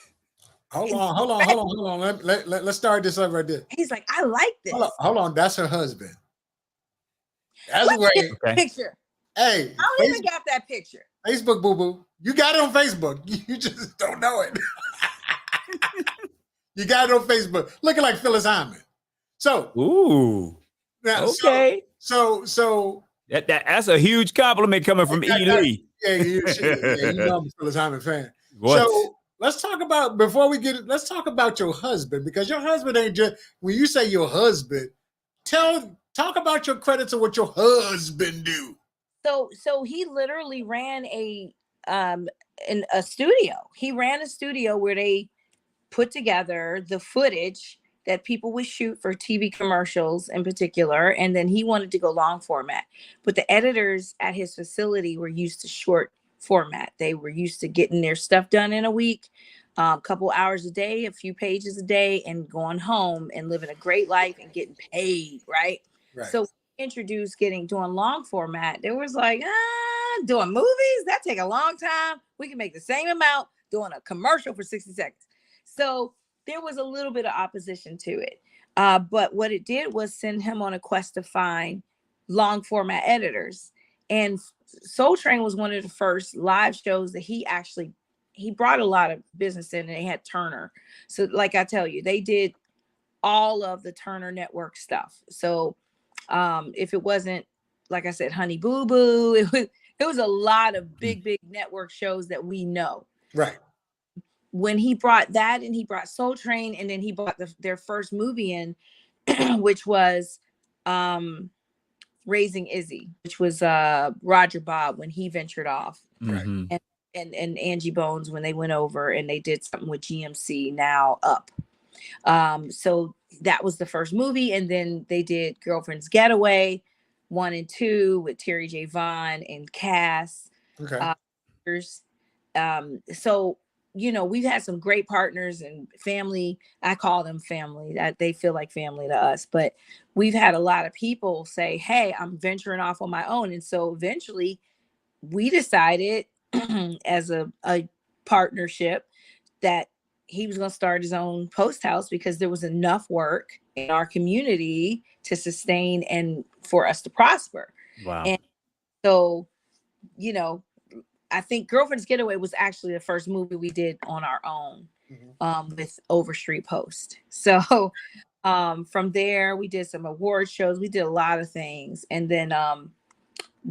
hold on. Let's start this up right there. He's like, I like this. Hold on. That's her husband. That's the picture. Hey, I don't even got that picture. Facebook, boo boo. You got it on Facebook. You just don't know it. You got it on Facebook. Looking like Phyllis Hyman. So, now, okay. So that's a huge compliment coming from E. Lee. Yeah, you know I'm a Phyllis Hyman fan. What? So let's talk about, let's talk about your husband, because your husband ain't just, when you say your husband, talk about your credits of what your husband do. So he literally ran a studio. He ran a studio where they put together the footage that people would shoot for TV commercials in particular. And then he wanted to go long format. But the editors at his facility were used to short format. They were used to getting their stuff done in a week, a couple hours a day, a few pages a day, and going home and living a great life and getting paid, right? So introduced doing long format. There was like, doing movies, that take a long time. We can make the same amount doing a commercial for 60 seconds. So there was a little bit of opposition to it. But what it did was send him on a quest to find long format editors. And Soul Train was one of the first live shows that he brought a lot of business in, and they had Turner. So like I tell you, they did all of the Turner Network stuff. So if it wasn't, like I said, Honey Boo Boo, it was a lot of big network shows that we know. Right. When he brought that, and he brought Soul Train, and then he brought their first movie in, which was Raising Izzy, which was Roger Bob when he ventured off, and Angie Bones when they went over and they did something with GMC, now Up. So that was the first movie, and then they did Girlfriend's Getaway 1 and 2 with Terry J. Vaughn and Cass. So, we've had some great partners and family. I call them family, that they feel like family to us, but we've had a lot of people say, hey, I'm venturing off on my own. And so eventually we decided as a partnership that he was going to start his own post house because there was enough work in our community to sustain and for us to prosper. Wow. And so, I think Girlfriend's Getaway was actually the first movie we did on our own, with Overstreet Post. So from there, we did some award shows. We did a lot of things. And then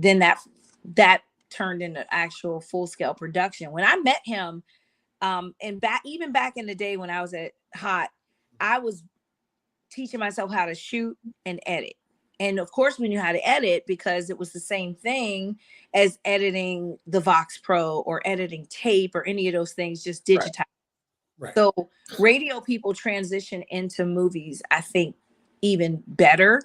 that turned into actual full-scale production. When I met him, and even back in the day when I was at Hot, I was teaching myself how to shoot and edit. And of course we knew how to edit because it was the same thing as editing the Vox Pro or editing tape or any of those things, just digitized. Right. So radio people transition into movies, I think, even better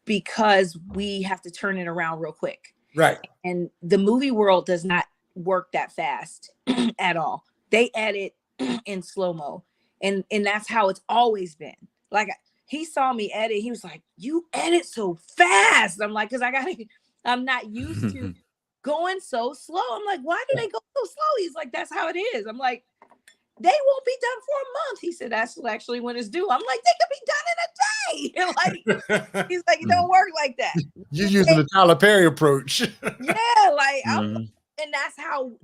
because we have to turn it around real quick. Right. And the movie world does not work that fast at all. They edit in slow-mo. And that's how it's always been. Like, he saw me edit. He was like, you edit so fast. I'm like, I'm not used to going so slow. I'm like, why do they go so slow? He's like, that's how it is. I'm like, they won't be done for a month. He said, that's actually when it's due. I'm like, they could be done in a day. Like, he's like, it don't work like that. You're using the Tyler Perry approach. Yeah, like, and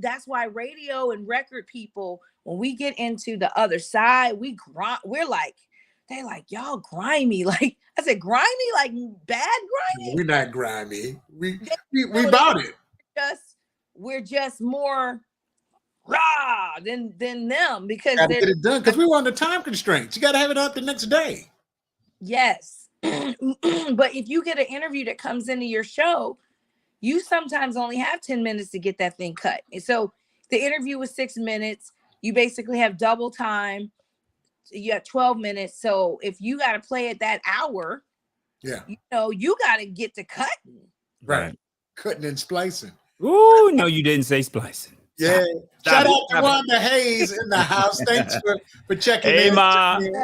that's why radio and record people, when we get into the other side, we're like, they like, y'all grimy. Like, I said, grimy, like bad grimy. We're not grimy. We about it. We're just more raw than them because gotta get it done because we were under time constraints. You got to have it up the next day. Yes, but if you get an interview that comes into your show, you sometimes only have 10 minutes to get that thing cut. And so the interview was 6 minutes. You basically have double time. You have 12 minutes. So if you got to play at that hour, you got to get to cutting. Right. Cutting and splicing. Ooh, no, you didn't say splicing. Yeah. Shout out to Wanda Hayes in the house. Thanks for checking in.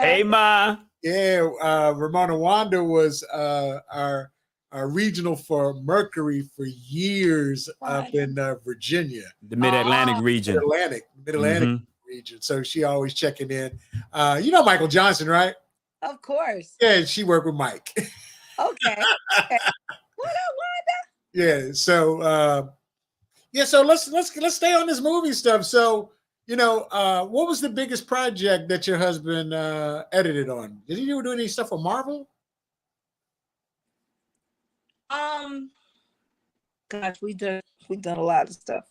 Hey, Ma. Yeah. Ramona Wanda was our regional for Mercury for years up in Virginia. The Mid-Atlantic region. Mid-Atlantic region. So she always checking in. You know Michael Johnson, right? Of course. Yeah, she worked with Mike. Okay. What up, Wanda? Yeah. So so let's stay on this movie stuff. So, what was the biggest project that your husband edited on? Did he do any stuff for Marvel? Gosh, we've done a lot of stuff.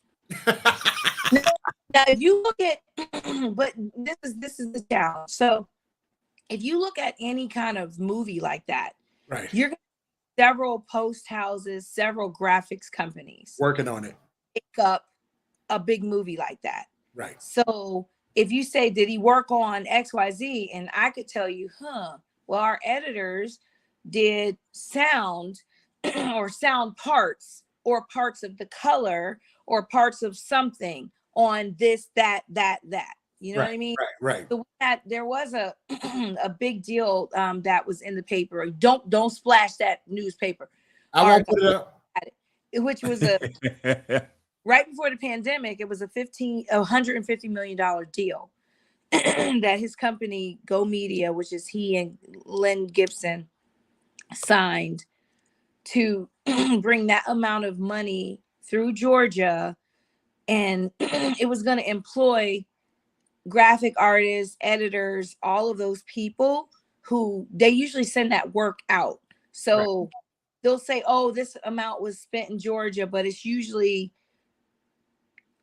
Now, if you look at, but this is the challenge. So, if you look at any kind of movie like that, right, you're going to have several post houses, several graphics companies working on it. Pick up a big movie like that. Right. So, if you say, did he work on XYZ? And I could tell you, well, our editors did sound or sound parts or parts of the color or parts of something on this, that. You know what I mean? Right. So there was a big deal that was in the paper. Don't splash that newspaper. I won't put it up. Which was right before the pandemic. It was a $150 million deal that his company Go Media, which is he and Len Gibson, signed to bring that amount of money through Georgia, and it was going to employ graphic artists, editors, all of those people who they usually send that work out. So they'll say, oh, this amount was spent in Georgia, but it's usually,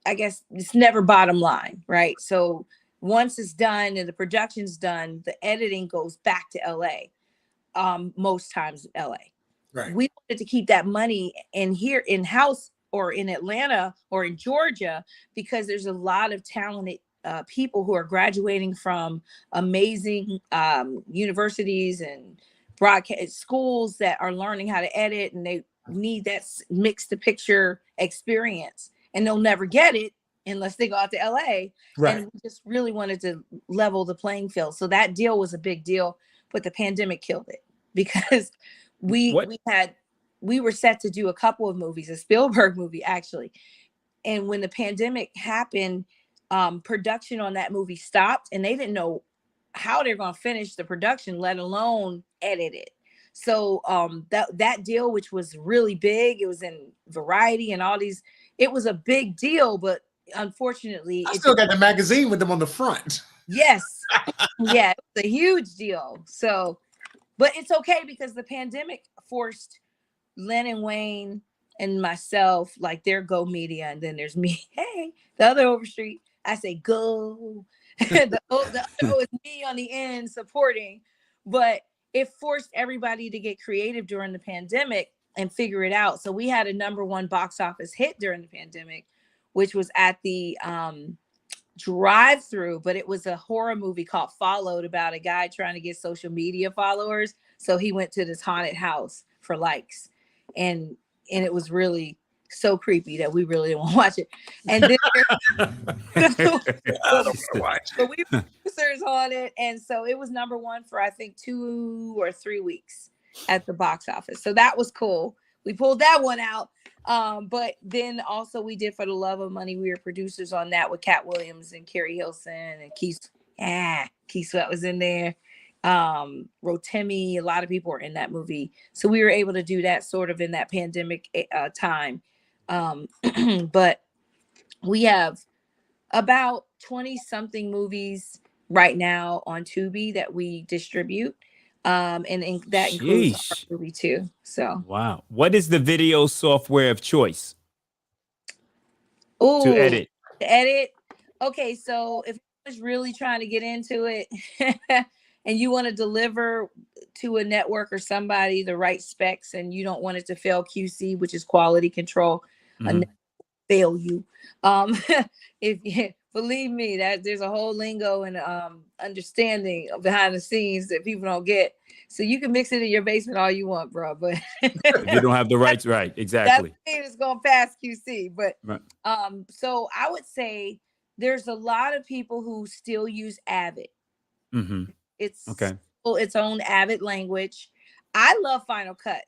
I guess, it's never bottom line, right? So once it's done and the production's done, the editing goes back to LA, most times LA. Right. We wanted to keep that money in here in-house or in Atlanta or in Georgia because there's a lot of talented people who are graduating from amazing universities and broadcast schools that are learning how to edit, and they need that mix the picture experience, and they'll never get it unless they go out to LA. Right. And we just really wanted to level the playing field. So that deal was a big deal, but the pandemic killed it because we were set to do a couple of movies, a Spielberg movie actually. And when the pandemic happened, production on that movie stopped, and they didn't know how they're going to finish the production, let alone edit it. So that deal, which was really big, it was in Variety and all these, it was a big deal, but unfortunately, I still got the magazine with them on the front. Yes. Yeah, it was a huge deal. So, but it's okay because the pandemic forced Len and Wayne and myself, like their Go Media, and then there's me. Hey, the other Overstreet. I say go. the other O is me on the end supporting, but it forced everybody to get creative during the pandemic and figure it out. So we had a #1 box office hit during the pandemic, which was at the drive-through, but it was a horror movie called Followed about a guy trying to get social media followers. So he went to this haunted house for likes, and it was really so creepy that we really didn't want to watch it. And then but we were producers on it, and so it was #1 for I think 2 or 3 weeks at the box office. So that was cool. We pulled that one out. But then also we did For the Love of Money. We were producers on that with Cat Williams and Carrie Hilson and Keith Sweat was in there. Rotimi, a lot of people were in that movie. So we were able to do that sort of in that pandemic time. But we have about 20 something movies right now on Tubi that we distribute. And that includes our movie too. So wow. What is the video software of choice to edit? Okay, so if I was really trying to get into it and you want to deliver to a network or somebody the right specs and you don't want it to fail QC, which is quality control, fail you. Believe me, that there's a whole lingo and understanding behind the scenes that people don't get. So you can mix it in your basement all you want, bro. But you don't have the rights, right? Exactly. It's going pass QC. But so I would say there's a lot of people who still use Avid. It's its own Avid language. I love Final Cut.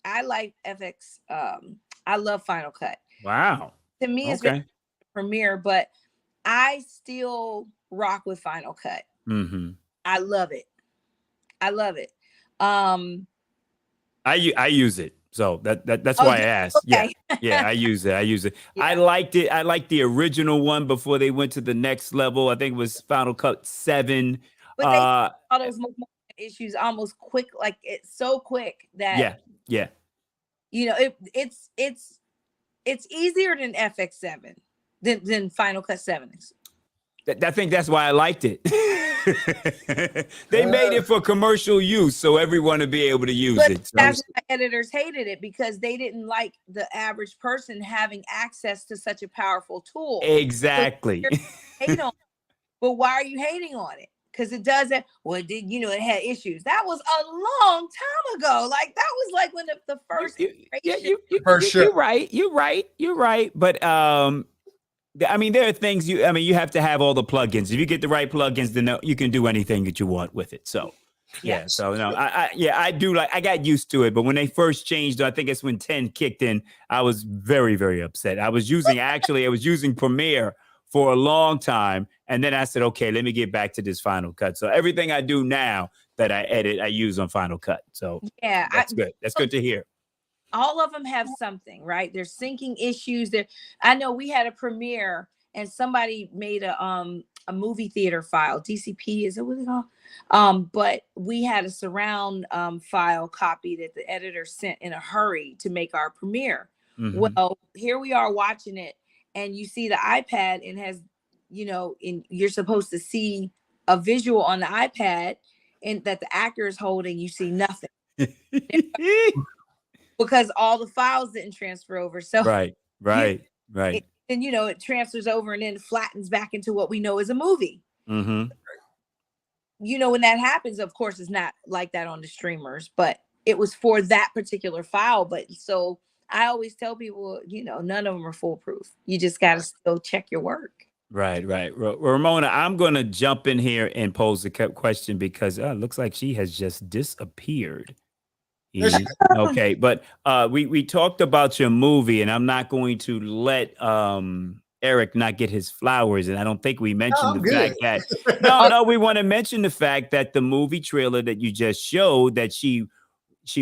I like FX. I love Final Cut. Wow. To me, it's very Premiere, but I still rock with Final Cut. I love it. I use it, so that's why I asked. Okay. Yeah, I use it. Yeah. I liked it. I liked the original one before they went to the next level. I think it was Final Cut 7. But they all those issues almost quick, like it's so quick that you know it's easier than FX7 than Final Cut 7 is. I think that's why I liked it. They made it for commercial use, so everyone would be able to use it. So. That's why editors hated it, because they didn't like the average person having access to such a powerful tool. Exactly. So hate on it. But why are you hating on it? Because it doesn't. Well, it did, it had issues. That was a long time ago. Like that was like when the first. You're right. But I mean, there are things you have to have all the plugins. If you get the right plugins, then you can do anything that you want with it. So, So no, I do I got used to it. But when they first changed, I think it's when 10 kicked in, I was very, very upset. I was using Premiere for a long time. And then I said, okay, let me get back to this Final Cut. So everything I do now that I edit, I use on Final Cut. So that's good. That's good to hear. All of them have something, right? There's syncing issues there. I know we had a premiere and somebody made a movie theater file. DCP, is it what it's called? But we had a surround file copy that the editor sent in a hurry to make our premiere. Well, here we are watching it, and you see the iPad and has, you're supposed to see a visual on the iPad and that the actor is holding, you see nothing. Because all the files didn't transfer over. So right. And it transfers over and then flattens back into what we know as a movie. When that happens, of course, it's not like that on the streamers, but it was for that particular file. But so I always tell people, none of them are foolproof. You just got to still check your work. Right. Ramona, I'm going to jump in here and pose a question because it looks like she has just disappeared. Okay, but we talked about your movie, and I'm not going to let Eric not get his flowers, and I don't think we mentioned fact that no, we want to mention the fact that the movie trailer that you just showed that she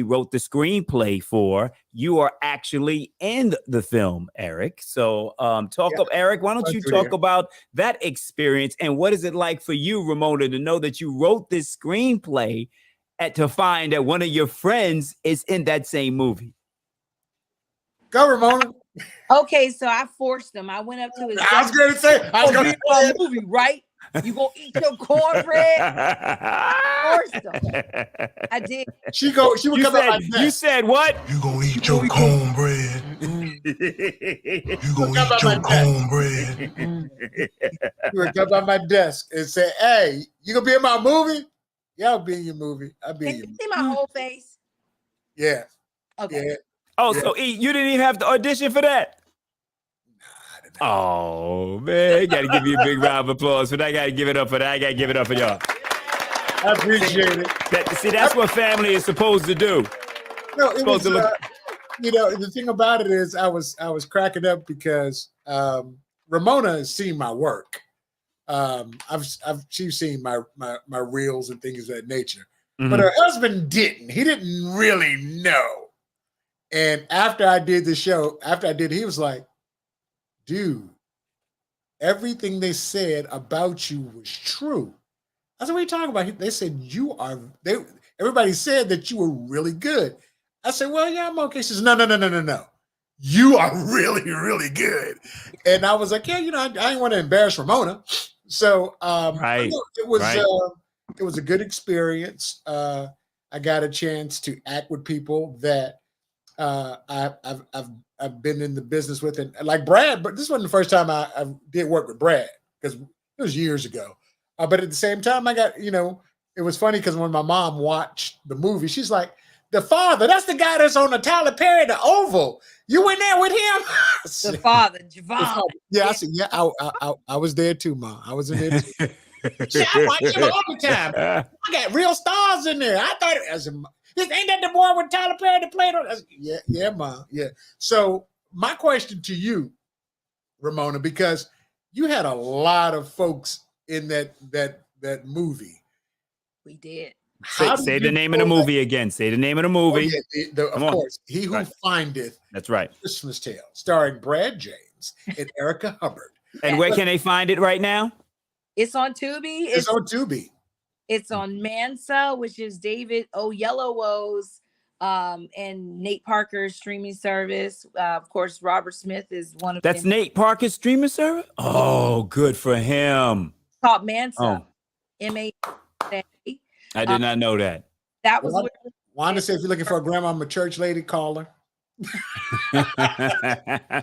wrote the screenplay for, you are actually in the film, Eric. So Eric, why don't you talk about that experience and what is it like for you, Ramona, to know that you wrote this screenplay to find that one of your friends is in that same movie? Go, Ramona. Okay, so I forced him. I went up to his I was going to say, I was going to say a movie, right? You gonna eat your cornbread? Forced him. I did. She would come up like that. You said what? You gonna eat your cornbread. You gonna eat your cornbread. She would come by my desk and say, "Hey, you gonna be in my movie?" Yeah, I'll be in your movie. I'll be in your movie. See my whole face? Yeah. Okay. Yeah. Oh, yeah. So you didn't even have to audition for that? Oh, man. Got to give you a big round of applause for that. I got to give it up for that. I got to give it up for y'all. I appreciate it. That's what family is supposed to do. No, it was, the thing about it is I was cracking up because Ramona has seen my work. She's seen my reels and things of that nature. Mm-hmm. But her husband didn't. He didn't really know. And after I did the show, he was like, dude, everything they said about you was true. I said, what are you talking about? They said everybody said that you were really good. I said, well, yeah, I'm okay. She says, no. You are really, really good. And I was like, yeah, I didn't want to embarrass Ramona. So it was a good experience. I got a chance to act with people that I've been in the business with, and like Brad, but this wasn't the first time I did work with Brad because it was years ago. But at the same time, I got, it was funny because when my mom watched the movie, she's like, the father, that's the guy that's on the Tyler Perry, the Oval. You went there with him? The father, Javon. Yeah, I said, yeah, I was there too, Ma. I was in there too. Shit, I watch him all the time. I got real stars in there. I thought ain't that the boy with Tyler Perry that played on? Yeah, Ma. Yeah. So my question to you, Ramona, because you had a lot of folks in that movie. We did. Say the name of the movie again. Say the name of the movie. Oh, yeah, of course. He Who Findeth. That's right. Christmas Tale, starring Brad James and Erica Hubbard. And where can they find it right now? It's on Tubi. It's on Tubi. It's on Mansa, which is David Oyelowo's and Nate Parker's streaming service. Of course, Robert Smith is one of them. That's Nate Parker's streaming service? Oh, good for him. It's called Mansa. M-A-S-A. I did not know that. That was Wanda said if you're looking for a grandma, I'm a church lady, call her.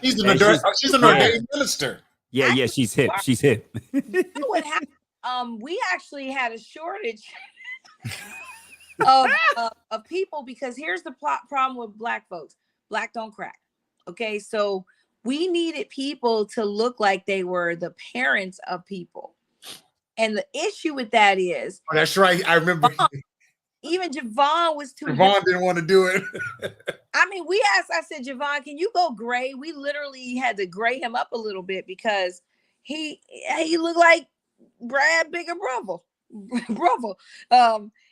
She's an ordained minister. Yeah, she's hip. She's hip. You know what happened? We actually had a shortage of people because here's the problem with Black folks. Black don't crack. Okay, so we needed people to look like they were the parents of people. And the issue with that is... Oh, that's right. I remember. Even Javon was too... Javon didn't want to do it. I mean, I said, Javon, can you go gray? We literally had to gray him up a little bit because he looked like Brad Bigger Bravo.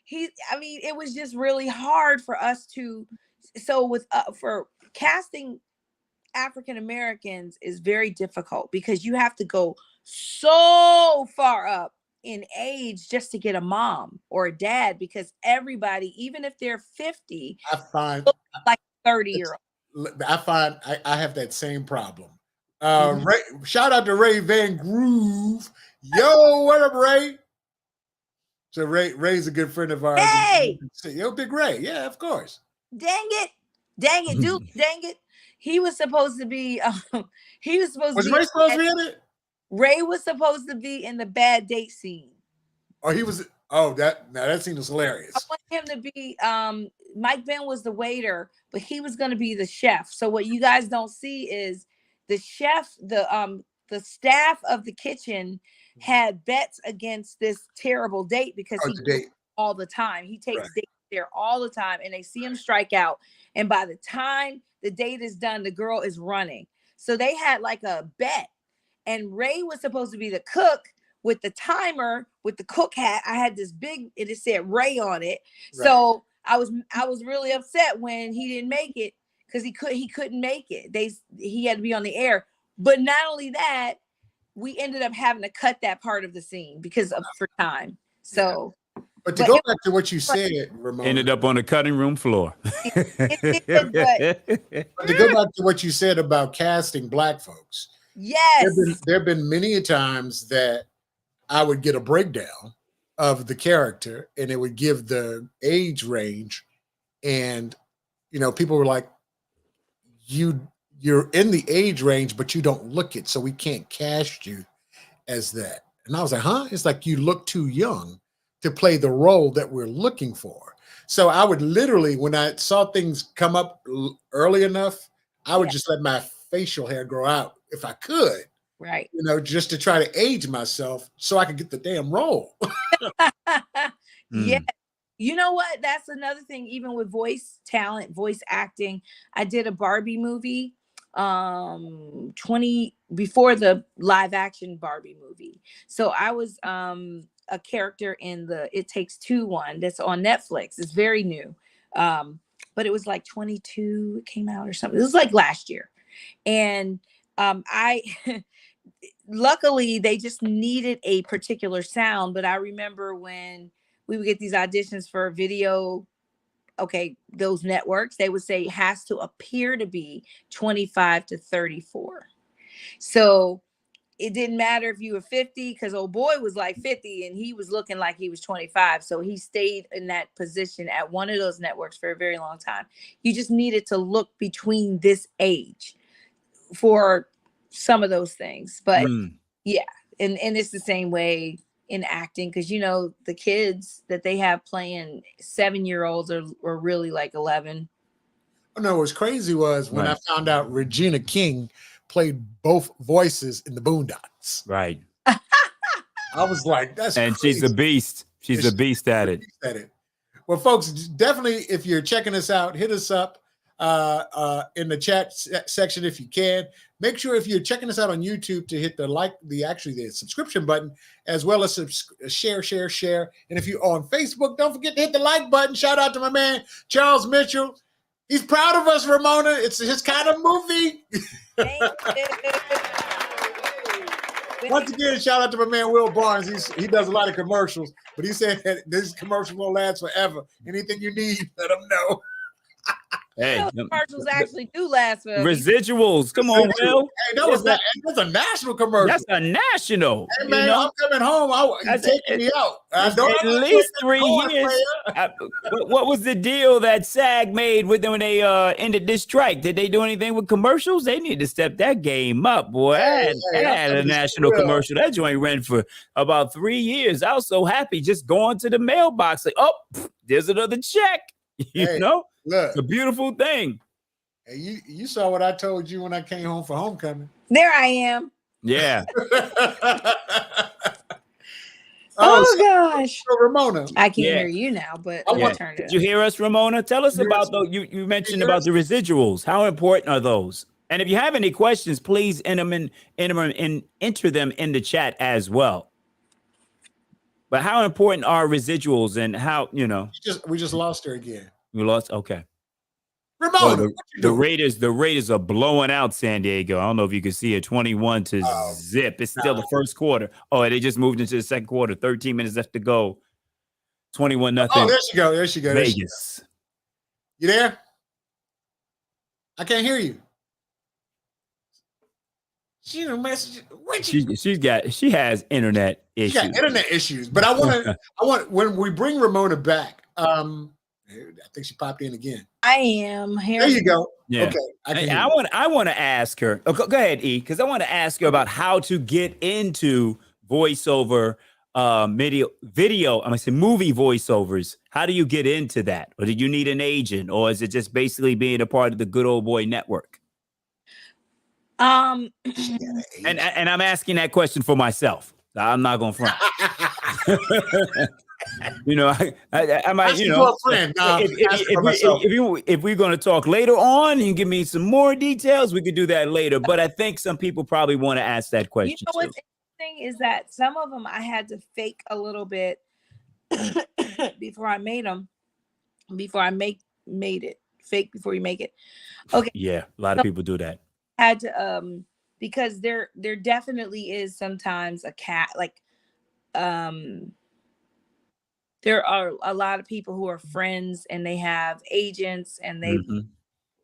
It was just really hard for us to... So for casting African Americans is very difficult because you have to go so far up in age just to get a mom or a dad because everybody, even if they're 50, I find like 30-year-old. I find I have that same problem. Ray, shout out to Ray Van Groove. Yo, what up, Ray? So Ray's a good friend of ours. Hey, yo, Big Ray. Yeah, of course. Dang it, dude, dang it. He was supposed to be. Was Ray supposed to be in it? Ray was supposed to be in the bad date scene. Oh, he was. Oh, that scene was hilarious. I want him to be Mike Ben was the waiter, but he was going to be the chef. So what you guys don't see is the chef, the staff of the kitchen had bets against this terrible date because he goes all the time. He takes dates there all the time, and they see him strike out. And by the time the date is done, the girl is running. So they had like a bet, and Ray was supposed to be the cook with the timer, with the cook hat. I had this big, it said Ray on it. Right. So I was really upset when he didn't make it because he couldn't make it. He had to be on the air. But not only that, we ended up having to cut that part of the scene because of for time. So, but to go back to what you said, Ramona, ended up on the cutting room floor. But to go back to what you said about casting Black folks, yes, there have been many a times that I would get a breakdown of the character, and it would give the age range, and people were like, you're in the age range, but you don't look it, so we can't cast you as that. And I was like, huh? It's like you look too young to play the role that we're looking for. So I would literally, when I saw things come up early enough, I would just let my facial hair grow out if I could. Right. Just to try to age myself so I could get the damn role. Yeah. You know what? That's another thing, even with voice talent, voice acting. I did a Barbie movie before the live action Barbie movie. So I was a character in the It Takes Two one that's on Netflix. It's very new. But it was like 22, it came out or something. It was like last year. And I luckily they just needed a particular sound. But I remember when we would get these auditions for video, those networks, they would say it has to appear to be 25 to 34. So it didn't matter if you were 50, because old boy was like 50 and he was looking like he was 25. So he stayed in that position at one of those networks for a very long time. You just needed to look between this age for some of those things. But yeah, and it's the same way in acting, because the kids that they have playing 7-year-olds are really like 11. Oh no, what's crazy was when I found out Regina King played both voices in the Boondocks. Right. I was like, that's crazy. She's a beast. She's a beast at it. Well, folks, definitely, if you're checking us out, hit us up in the chat section if you can. Make sure if you're checking us out on YouTube to hit the subscription button, as well as share. And if you're on Facebook, don't forget to hit the like button. Shout out to my man, Charles Mitchell. He's proud of us, Ramona. It's his kind of movie. Once again, shout out to my man, Will Barnes. He does a lot of commercials, but he said that this commercial won't last forever. Anything you need, let him know. Hey, commercials actually do last forever. Residuals. Come on, Will. Hey, that's a national commercial. That's a national. Hey, man, I'm coming home. You're taking me out. At least 3 years. What was the deal that SAG made with them when they ended this strike? Did they do anything with commercials? They need to step that game up, boy. I had a national commercial. That joint ran for about 3 years. I was so happy just going to the mailbox. Like, there's another check. You know? Look, it's a beautiful thing. Hey, you saw what I told you when I came home for homecoming. There I am. Yeah. Gosh. So Ramona. I can't hear you now, but I'll turn it. Did you hear us, Ramona? Tell us about those. You mentioned about the residuals. How important are those? And if you have any questions, please enter them in the chat as well. But how important are residuals, and how, we just lost her again. We lost. Okay. Ramona, the Raiders are blowing out San Diego. I don't know if you can see it. 21 to zip. It's still the first quarter. Oh, they just moved into the second quarter. 13 minutes left to go. 21-0. Oh, there she go. Vegas. You there? I can't hear you. She has internet issues. She got internet issues. But I want when we bring Ramona back. I think she popped in again. I am here. There you go. Yeah. Okay. I want to ask her. Go ahead, E, because I want to ask her about how to get into voiceover video, I'm gonna say movie voiceovers. How do you get into that? Or do you need an agent, or is it just basically being a part of the Good Old Boy Network? And I'm asking that question for myself. I'm not gonna front. You know, I might, you know, if we're going to talk later on, you give me some more details, we could do that later. But I think some people probably want to ask that question. You know what's interesting is that some of them I had to fake a little bit before I made them. Before I made it, fake before you make it. Okay. Yeah, a lot of people do that. Had to because there definitely is sometimes a cat like there are a lot of people who are friends and they have agents and they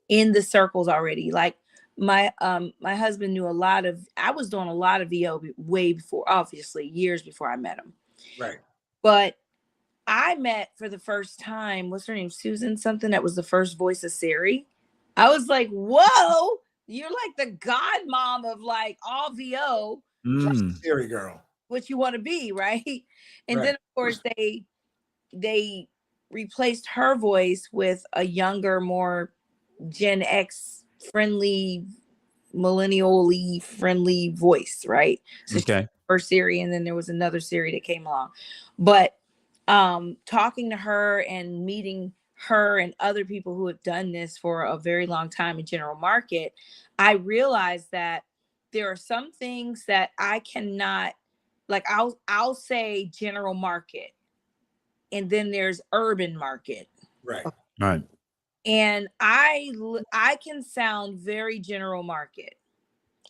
in the circles already. Like my husband knew I was doing a lot of VO way before, obviously years before I met him. Right. But I met for the first time, what's her name? Susan something, that was the first voice of Siri. I was like, whoa, you're like the godmom of like all VO. Siri girl. What you want to be, right? And then of course they replaced her voice with a younger, more Gen X friendly, millennial-y friendly voice, right? So first Siri, and then there was another Siri that came along. But talking to her and meeting her and other people who have done this for a very long time in general market, I realized that there are some things that I cannot, like I'll say general market, and then there's urban market. Right. And I can sound very general market.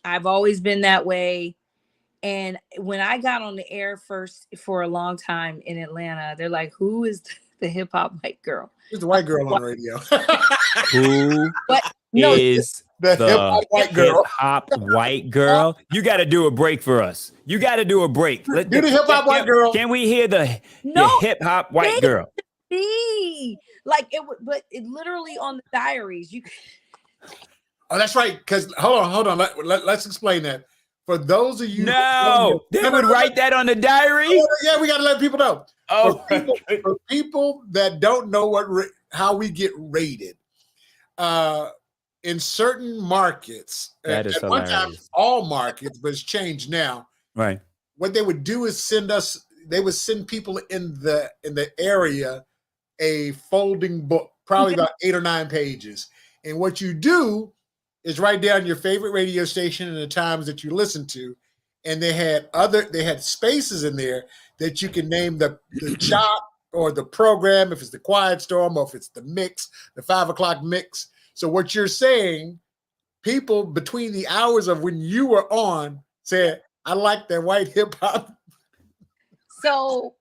I've always been that way. And when I got on the air first for a long time in Atlanta, they're like, who is the hip hop white girl? Who's the white girl on the radio? Who is the hip hop white girl? You got to do a break for us. You got to do a break. Do the hip hop white girl. Can we hear the hip hop white girl? Like but it literally on the diaries. Oh, that's right. Because hold on. Let's explain that. For those of you, they would write that on the diary. Yeah, we got to let people know. For people that don't know how we get rated, in certain markets, that is at one time all markets, but it's changed now. Right. What they would do is they would send people in the area a folding book, probably about 8 or 9 pages, and what you do is write down your favorite radio station and the times that you listen to. And they had spaces in there that you can name the chop or the program, if it's the Quiet Storm or if it's the mix, the 5 o'clock mix. So what you're saying, people between the hours of when you were on said, I like that white hip hop. So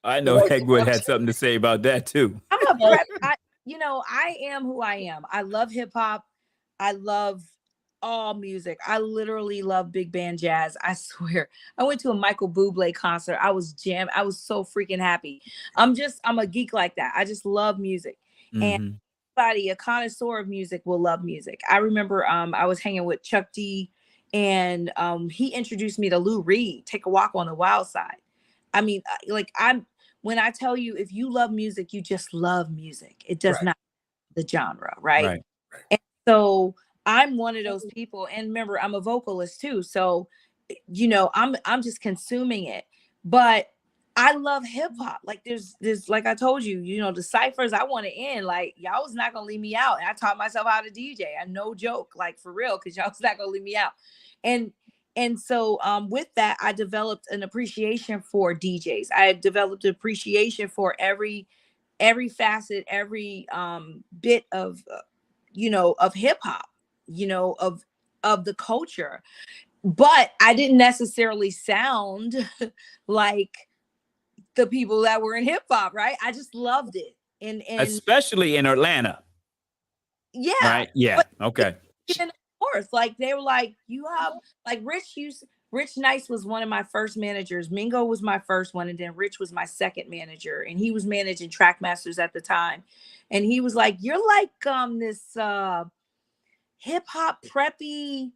I know Hegwood had something to say about that too. I'm a prep. I am who I am. I love hip hop. I love all music. I literally love big band jazz. I swear. I went to a Michael Bublé concert. I was jammed. I was so freaking happy. I'm a geek like that. I just love music. And a connoisseur of music will love music. I remember I was hanging with Chuck D, and he introduced me to Lou Reed, Take a Walk on the Wild Side. I mean, when I tell you, if you love music, you just love music. It does not the genre, right? And so I'm one of those people. And remember, I'm a vocalist too. So, I'm just consuming it. But I love hip hop. Like there's like I told you, the ciphers I want to end. Like y'all was not gonna leave me out. And I taught myself how to DJ. And no joke, like for real, because y'all was not gonna leave me out. And so with that, I developed an appreciation for DJs. I developed an appreciation for every facet, every bit of of hip hop, of the culture. But I didn't necessarily sound like the people that were in hip hop, right? I just loved it. And especially in Atlanta. Yeah. Right. Yeah. Okay. Like they were like, you have like Rich Nice was one of my first managers. Mingo was my first one, and then Rich was my second manager, and he was managing Trackmasters at the time. And he was like, you're like this hip hop preppy.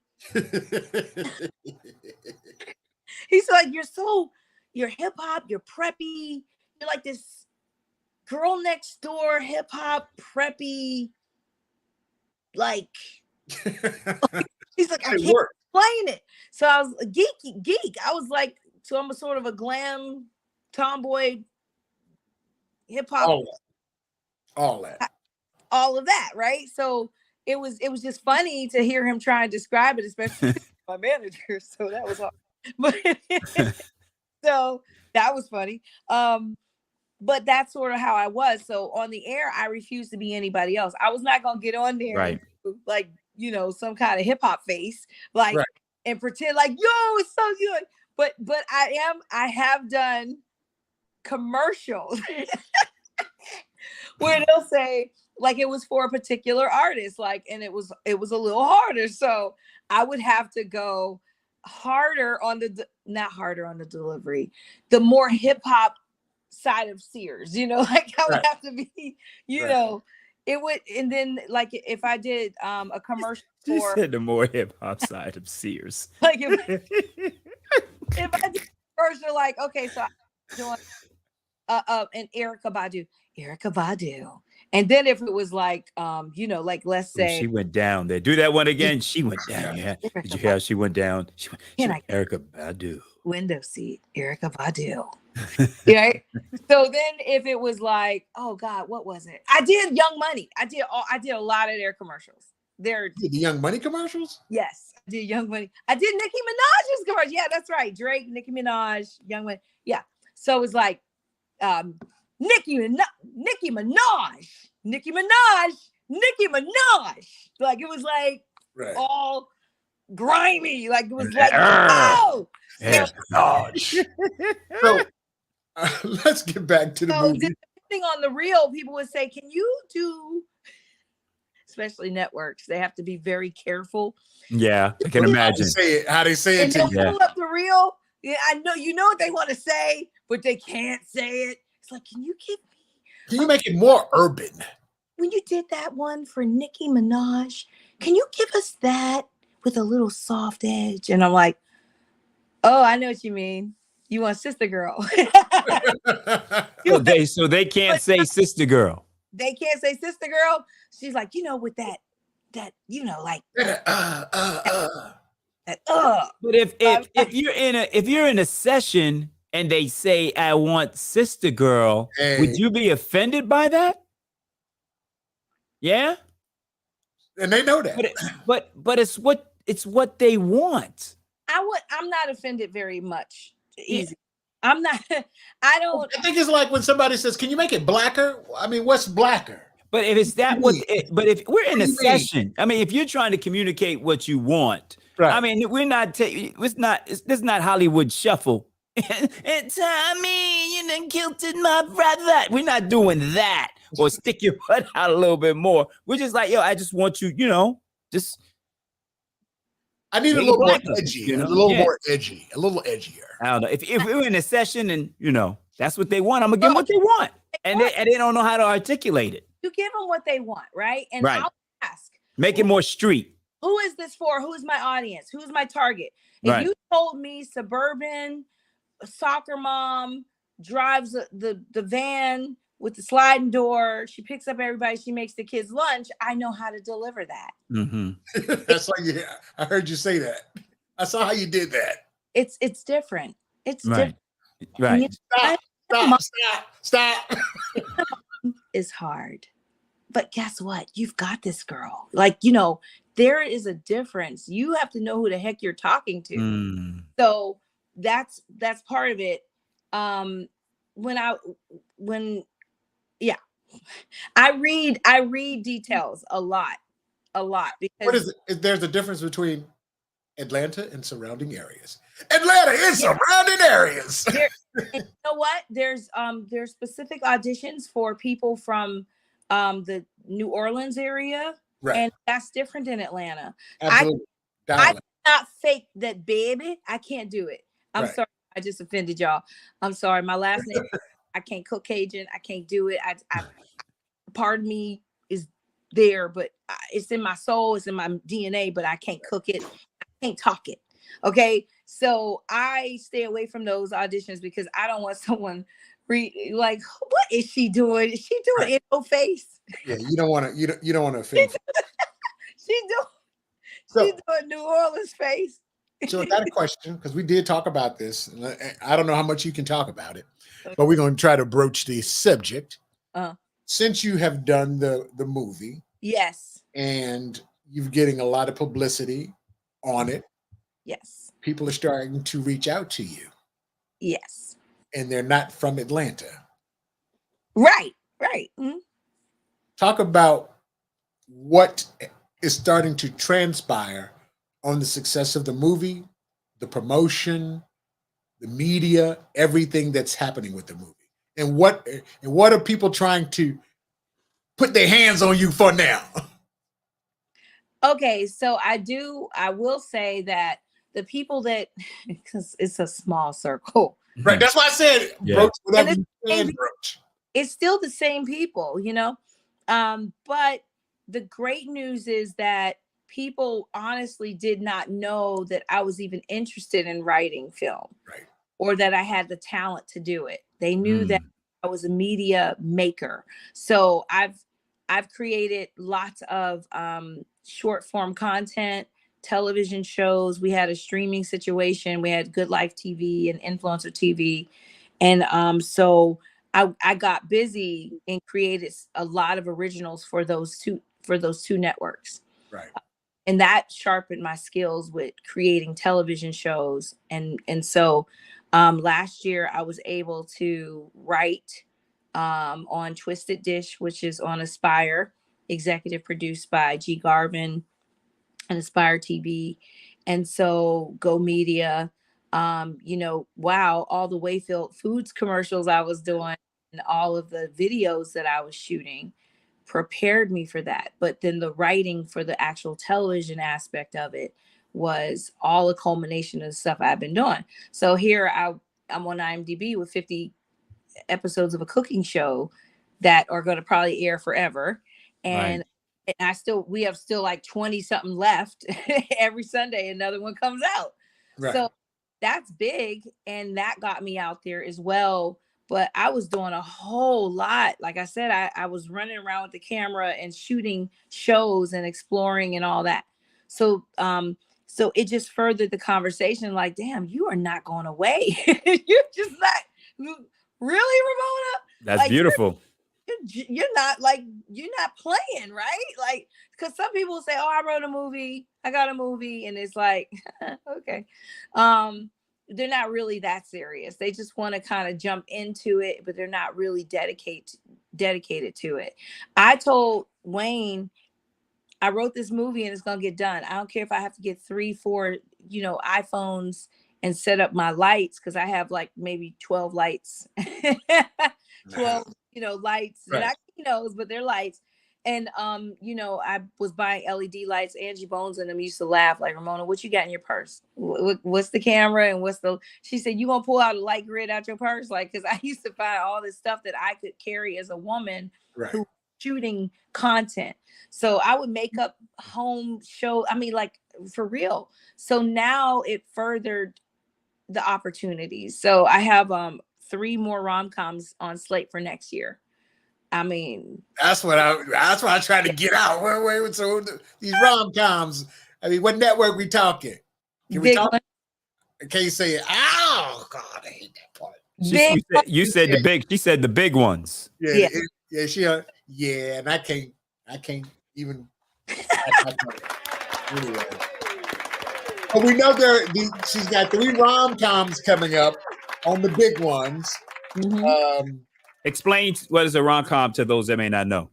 He's like, you're hip hop, you're preppy, you're like this girl next door, hip hop, preppy, like he's like, I can't explain it. So I was a geek. I was like, so I'm a sort of a glam tomboy hip hop. All of that, right? So it was just funny to hear him try and describe it, especially my manager. So that was hard. But so that was funny. But that's sort of how I was. So on the air, I refused to be anybody else. I was not gonna get on there and do, like, some kind of hip hop face, like, and pretend like, yo, it's so good. But I have done commercials where they'll say, like, it was for a particular artist, like, and it was a little harder. So I would have to go harder on not harder on the delivery, the more hip hop side of Sears, like I would have to be, it would, and then like if I did a commercial She for said the more hip hop side of Sears. like if I did a commercial, like, okay, so I'm doing an Erykah Badu. And then if it was like, like, let's say she went down there. Do that one again. She went down. Yeah. Did you hear how she went down? She went Erykah Badu. Window seat, Erykah Badu. Right. So then if it was like, oh God, what was it? I did Young Money. I did a lot of their commercials. The Young Money commercials? Yes. I did Young Money. I did Nicki Minaj's commercial. Yeah, that's right. Drake, Nicki Minaj, Young Money. Yeah. So it was like Nicki Minaj. Like it was like all grimy. Like it was like, oh, so let's get back to the movie. Depending on the reel, people would say, can you do, especially networks, they have to be very careful. Yeah, I can imagine. How they say it to you. Pull up the reel. Yeah, I know what they want to say, but they can't say it. It's like, can you make it more urban? When you did that one for Nicki Minaj, can you give us that with a little soft edge? And I'm like, oh, I know what you mean. You want Sister Girl. So they can't say Sister Girl. They can't say Sister Girl. She's like, with that, like But if you're in a session and they say, I want Sister Girl, would you be offended by that? Yeah. And they know that. But it's what they want. I'm not offended very much. Easy. I'm not. I don't. I think it's like when somebody says, "Can you make it blacker?" I mean, what's blacker? But if it's that, but if we're in a session, I mean, if you're trying to communicate what you want, I mean, we're not. This is not Hollywood Shuffle. And Tommy, you done kilted my brother. We're not doing that. Or stick your butt out a little bit more. We're just like, yo, I just want you, just. I need a little more edgy, a little more edgy, a little edgier. I don't know. If we're in a session and that's what they want, I'm gonna give them what they want, and they don't know how to articulate it. You give them what they want, right? And I'll ask, make it more street. Who is this for? Who is my audience? Who is my target? If you told me suburban soccer mom drives the van with the sliding door, she picks up everybody, she makes the kids lunch, I know how to deliver that. Mm-hmm. That's like, I heard you say that. I saw how you did that. It's different. It's different. Right. Stop. It's hard. But guess what? You've got this, girl. Like, there is a difference. You have to know who the heck you're talking to. So that's part of it. I read details a lot because what is it? There's a difference between Atlanta and surrounding areas. Atlanta is surrounding areas. You know what? There's specific auditions for people from the New Orleans area, and that's different than Atlanta. Absolutely. I cannot fake that, baby. I can't do it. I'm sorry. I just offended y'all. I'm sorry. My last name, I can't cook Cajun. I can't do it. I part of me is there, but it's in my soul. It's in my DNA, but I can't cook it. I can't talk it. Okay. So I stay away from those auditions because I don't want someone like, what is she doing? Is she doing in her face? Yeah, you don't want to. You don't want to offend. She's doing New Orleans face. So I got a question because we did talk about this. And I don't know how much you can talk about it, but we're going to try to broach the subject. Since you have done the movie, yes, and you're getting a lot of publicity on it, yes, people are starting to reach out to you. Yes, and they're not from Atlanta. Right. Mm-hmm. Talk about what is starting to transpire on the success of the movie, the promotion, the media, everything that's happening with the movie. And what are people trying to put their hands on you for now? Okay, so I will say that the people that, because it's a small circle. Right, that's why I said broach whatever you can broach. It's still the same people, but the great news is that people honestly did not know that I was even interested in writing film, right, or that I had the talent to do it. They knew that I was a media maker. So I've created lots of short form content, television shows. We had a streaming situation. We had Good Life TV and Influencer TV. And so I got busy and created a lot of originals for those two networks. Right. And that sharpened my skills with creating television shows. And so last year I was able to write on Twisted Dish, which is on Aspire, executive produced by G. Garvin and Aspire TV. And so Go Media, wow, all the Wayfield Foods commercials I was doing and all of the videos that I was shooting prepared me for that. But then the writing for the actual television aspect of it was all a culmination of the stuff I've been doing. So here I'm on IMDb with 50 episodes of a cooking show that are going to probably air forever. And we have still like 20 something left. Every Sunday another one comes out. Right. So that's big, and that got me out there as well. But I was doing a whole lot. Like I said, I was running around with the camera and shooting shows and exploring and all that. So it just furthered the conversation. Like, damn, you are not going away. You're just not really, Ramona. That's like, beautiful. You're not playing, right? Like, because some people say, oh, I wrote a movie, I got a movie, and it's like, okay. They're not really that serious. They just want to kind of jump into it, but they're not really dedicated to it. I told Wayne, I wrote this movie and it's going to get done. I don't care if I have to get 3-4, iPhones and set up my lights, because I have like maybe 12 lights. 12, lights. Right. Not knows, but they're lights. And I was buying LED lights. Angie Bones and them used to laugh like, Ramona, what you got in your purse? What's the camera and she said, you gonna pull out a light grid out your purse? Like, because I used to find all this stuff that I could carry as a woman who was shooting content. So I would make up home show. I mean, like, for real. So now it furthered the opportunities. So I have 3 more rom-coms on slate for next year. I mean, that's what I tried to get out. Wait, so these rom-coms, I mean, what network we talking? Can we talk? Can you say, oh God, I hate that part. You said the big. She said the big ones. Yeah. And I can't even. Anyway. But we know she's got 3 rom-coms coming up on the big ones. Mm-hmm. Explain what is a rom-com to those that may not know.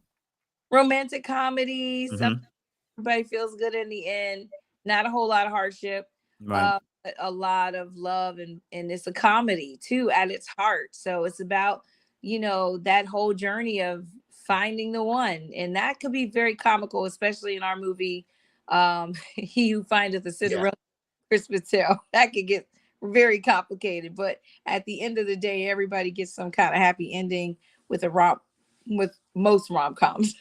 Romantic comedy. Everybody feels good in the end. Not a whole lot of hardship. Right. A lot of love, and it's a comedy too at its heart. So it's about, that whole journey of finding the one. And that could be very comical, especially in our movie, He Who Findeth a Cinderella Christmas Tale. That could get very complicated, but at the end of the day, everybody gets some kind of happy ending with most rom-coms.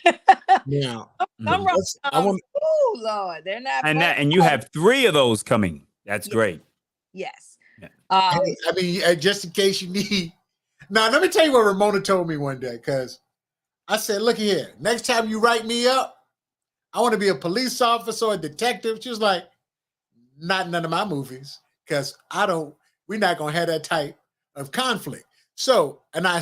Yeah. Some rom-coms, oh Lord, they're not. And you have 3 of those coming. That's great. Yes. Yeah. Hey, I mean, just in case you need. Now, let me tell you what Ramona told me one day, because I said, look here, next time you write me up, I want to be a police officer or a detective. She was like, not none of my movies, because we're not going to have that type of conflict. So, I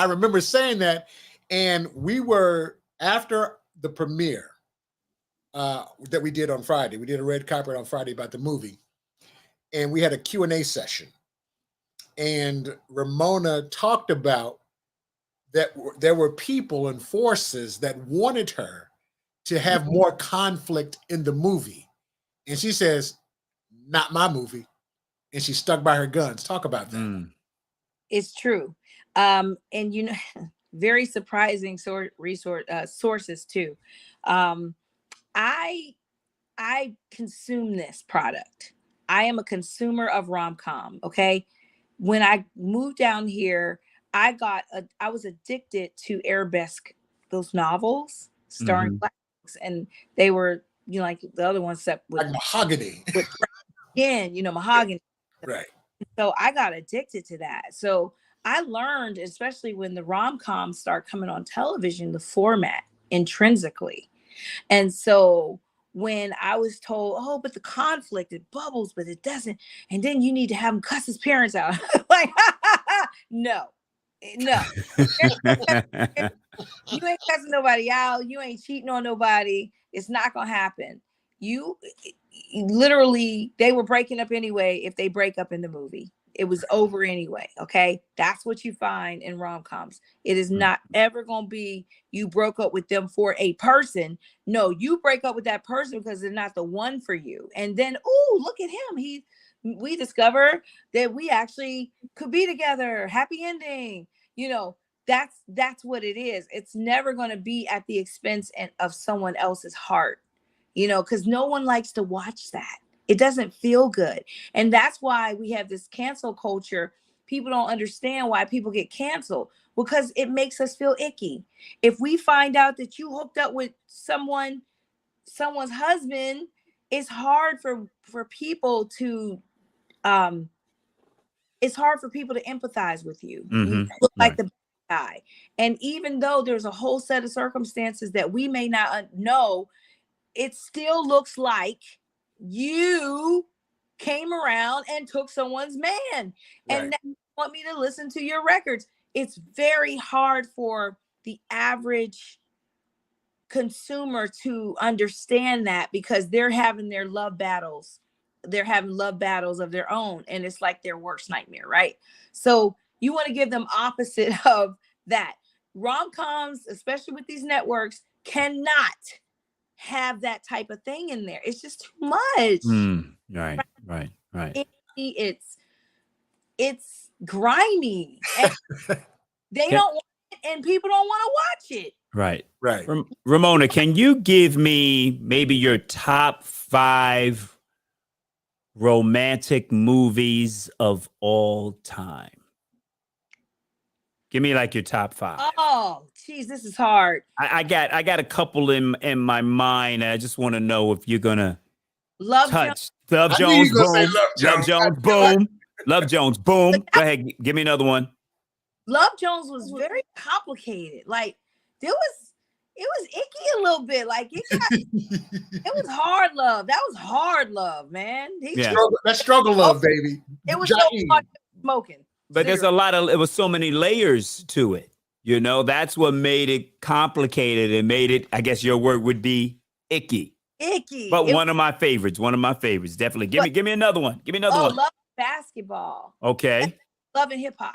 remember saying that, and we were, after the premiere that we did on Friday, we did a red carpet on Friday about the movie, and we had a Q&A session. And Ramona talked about that there were people and forces that wanted her to have more conflict in the movie. And she says, not my movie. And she stuck by her guns. Talk about that. It's true. And very surprising sources too. I consume this product. I am a consumer of rom-com. Okay. When I moved down here, I was addicted to arabesque, those novels starring blacks, and they were, like the other ones that with like mahogany. With skin, mahogany. Right. So I got addicted to that. So I learned, especially when the rom-coms start coming on television, the format intrinsically. And so when I was told, oh, but the conflict, it bubbles, but it doesn't. And then you need to have him cuss his parents out. Like, no. You ain't cussing nobody out. You ain't cheating on nobody. It's not going to happen. Literally, they were breaking up anyway. If they break up in the movie, it was over anyway. Okay. That's what you find in rom-coms. It is not ever going to be you broke up with them for a person. No, you break up with that person because they're not the one for you. And then, oh, look at him. We discover that we actually could be together. Happy ending. That's what it is. It's never going to be at the expense of someone else's heart, because no one likes to watch that. It doesn't feel good. And that's why we have this cancel culture. People don't understand why people get canceled, because it makes us feel icky. If we find out that you hooked up with someone's husband, it's hard for people to empathize with you. You look like the guy. And even though there's a whole set of circumstances that we may not know, it still looks like you came around and took someone's man, and now you want me to listen to your records. It's very hard for the average consumer to understand that, because they're having their love battles. They're having love battles of their own, and it's like their worst nightmare, right? So you want to give them opposite of that. Rom-coms, especially with these networks, cannot have that type of thing in there. It's just too much. Right. It's grimy. And they don't want it, and people don't want to watch it. Right. Right. Ramona, can you give me maybe your top 5 romantic movies of all time? Give me like your top 5. Oh, geez, this is hard. I got a couple in my mind. I just want to know if you're gonna Love Jones, Love boom, boom. Love Jones, boom. Go ahead, give me another one. Love Jones was very complicated. Like it was icky a little bit. Like it was hard love. That was hard love, man. That's struggle love, baby. It was so hard smoking. But there's it was so many layers to it. That's what made it complicated and made it, I guess your word would be icky. But one of my favorites, definitely. Give me another one. Give me another one. Love basketball. Okay. Love and hip hop.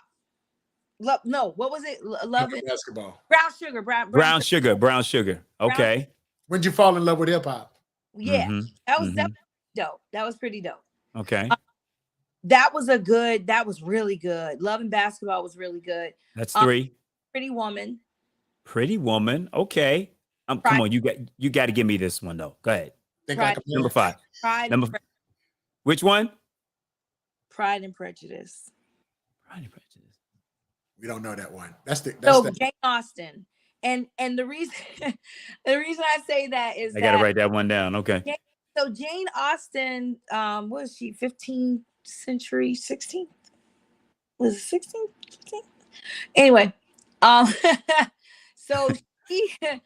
No, what was it? Love and basketball. Brown sugar. Brown sugar. Okay. When'd you fall in love with hip hop? Yeah. That was dope. That was pretty dope. Okay. That was really good. Love and basketball was really good. That's 3. Pretty Woman. Okay. Come on, you got to give me this one though. Go ahead. Number 5. Which one? Pride and Prejudice. We don't know that one. That's Jane Austen. And the reason I say that is I got to write that one down. Okay. Jane So Jane Austen, what was she? 15th century, 16th? Was it 16th? 15th? Anyway, so she 18,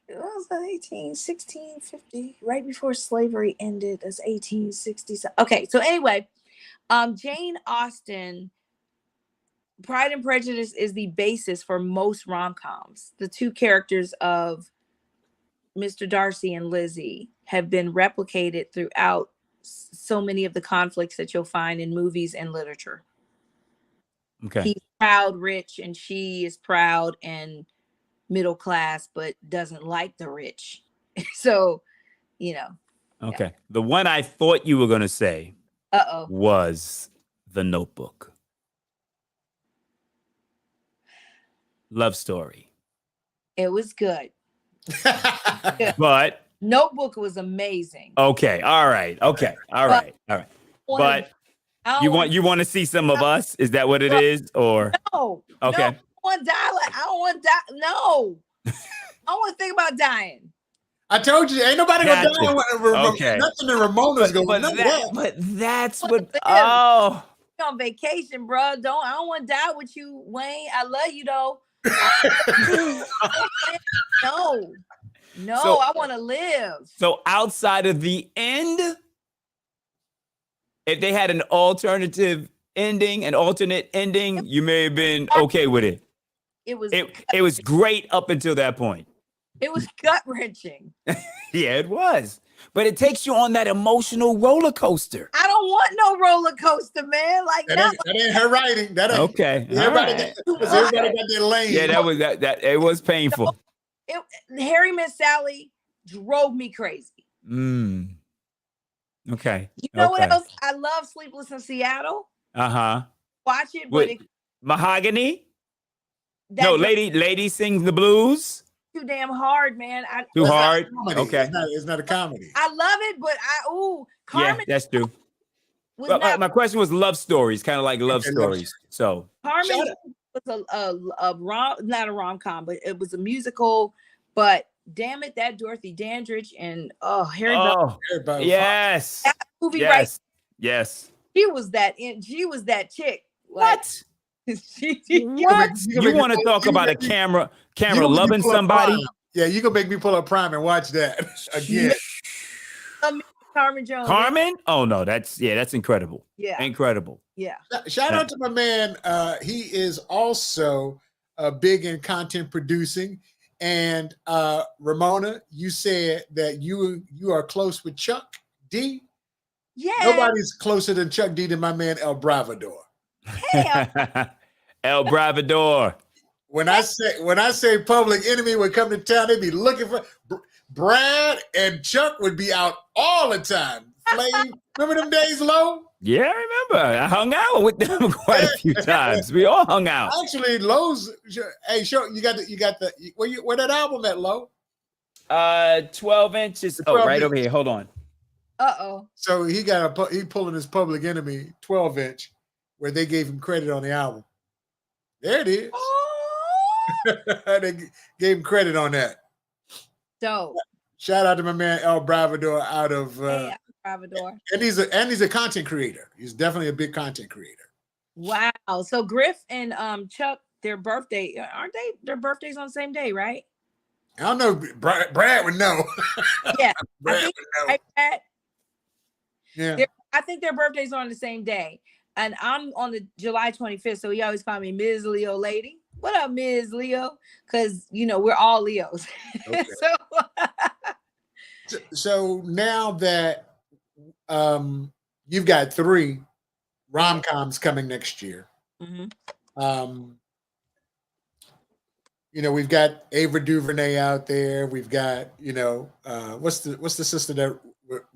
what was that? 1650, right before slavery ended as 1860. Okay, so anyway, Jane Austen, Pride and Prejudice is the basis for most rom-coms. The two characters of Mr. Darcy and Lizzie have been replicated throughout so many of the conflicts that you'll find in movies and literature. Okay. He's proud, rich, and she is proud and middle class, but doesn't like the rich. So, you know. Okay. Yeah. The one I thought you were going to say was The Notebook. Love story. It was good. But Notebook was amazing. Okay. All right. Okay. All right. All right. But you want to see some of us? Is that what it is? Or no? Okay. No, I want to die. I don't want to die. No. I don't want to think about dying. I told you, ain't nobody gonna die. Okay. Nothing that Ramona's going to do. But that's what. Oh. On vacation, bro. I don't want to die with you, Wayne. I love you though. No, so, I want to live. So outside of the end, if they had an alternate ending, you may have been okay with it. It was great up until that point. It was gut-wrenching. Yeah, it was. But it takes you on that emotional roller coaster. I don't want no roller coaster, man. Like that ain't her writing. That ain't okay. Everybody got their lane. Yeah, that it was painful. Harry met Sally drove me crazy. Okay. You know what else? I love Sleepless in Seattle. Watch it, but Mahogany. No, lady sings the blues. Too damn hard, man. Too hard. Okay, it's not a comedy. I love it, but Carmen. Yeah, that's true. But my question was love stories, kind of like love stories. So Carmen was not a rom-com, but it was a musical. But damn it, that Dorothy Dandridge and Harry. Yes. That movie, yes. Right? Yes. She was that chick. What? What? You want to talk about a camera loving somebody? Yeah, you can make me pull up Prime and watch that again. Carmen Jones. Carmen? Oh no, that's incredible. Yeah, incredible. Yeah. Shout out to my man. He is also big in content producing. And Ramona, you said that you are close with Chuck D. Yeah. Nobody's closer than Chuck D than my man El Bravador. El Bravador. When I say Public Enemy would come to town, they'd be looking for Brad and Chuck would be out all the time. Remember them days, Lo? Yeah, I remember. I hung out with them quite a few times. We all hung out. Actually, Lo's. Hey, sure, you got the. Where that album at, Lo? 12 inches. 12 right over here. Hold on. So he pulling his Public Enemy 12-inch, where they gave him credit on the album. There it is. They gave him credit on that. Dope. Shout out to my man El Bravador out of Bravador. And he's a content creator. He's definitely a big content creator. Wow. So Griff and Chuck, their birthdays on the same day, right? I don't know. Brad would know. Yeah. Brad would know. Brad. Yeah. I think their birthdays are on the same day. And I'm on the July 25th. So he always call me Ms. Leo Lady. What up, Ms. Leo? Because, we're all Leos. Okay. So now that you've got 3 rom-coms coming next year, we've got Ava DuVernay out there. We've got, what's the sister that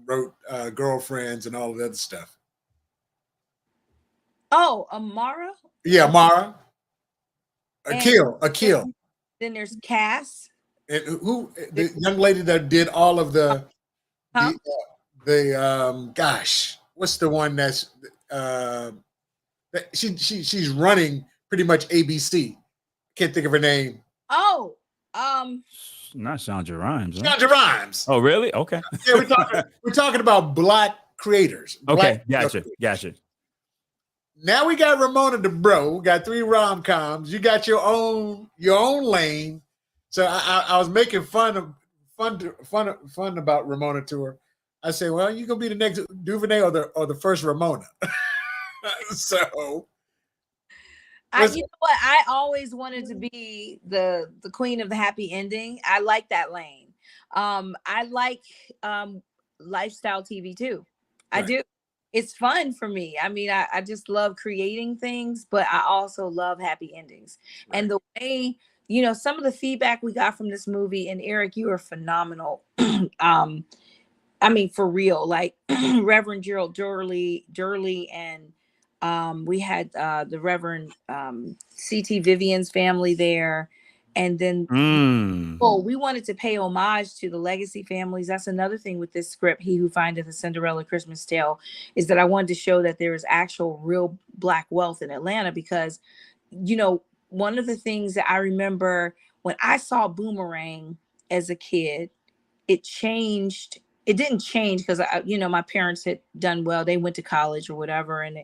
wrote Girlfriends and all of that other stuff? Oh, Amara? Yeah, Amara. Akil. Then there's Cass. And who the young lady that did all of the gosh, what's the one that's she's running pretty much ABC. Can't think of her name. not Shonda Rhimes. Huh? Shonda Rhimes. Oh, really? Okay. Yeah, we're talking about Black creators. Okay, Black gotcha. Now we got Ramona Debreaux. We got 3 rom-coms. You got your own lane. So I was making fun about Ramona to her. I say, well, you gonna be the next DuVernay or the first Ramona. So. You know what? I always wanted to be the queen of the happy ending. I like that lane. I like lifestyle TV too. Right. I do. It's fun for me. I mean, I just love creating things, but I also love happy endings. Right. And the way, some of the feedback we got from this movie, and Eric, you are phenomenal. I mean, for real, like Reverend Gerald Durley and we had the Reverend C.T. Vivian's family there. And then we wanted to pay homage to the legacy families. That's another thing with this script, He Who Findeth a Cinderella Christmas Tale, is that I wanted to show that there is actual real Black wealth in Atlanta because, one of the things that I remember when I saw Boomerang as a kid, it changed. It didn't change because, my parents had done well. They went to college or whatever. And,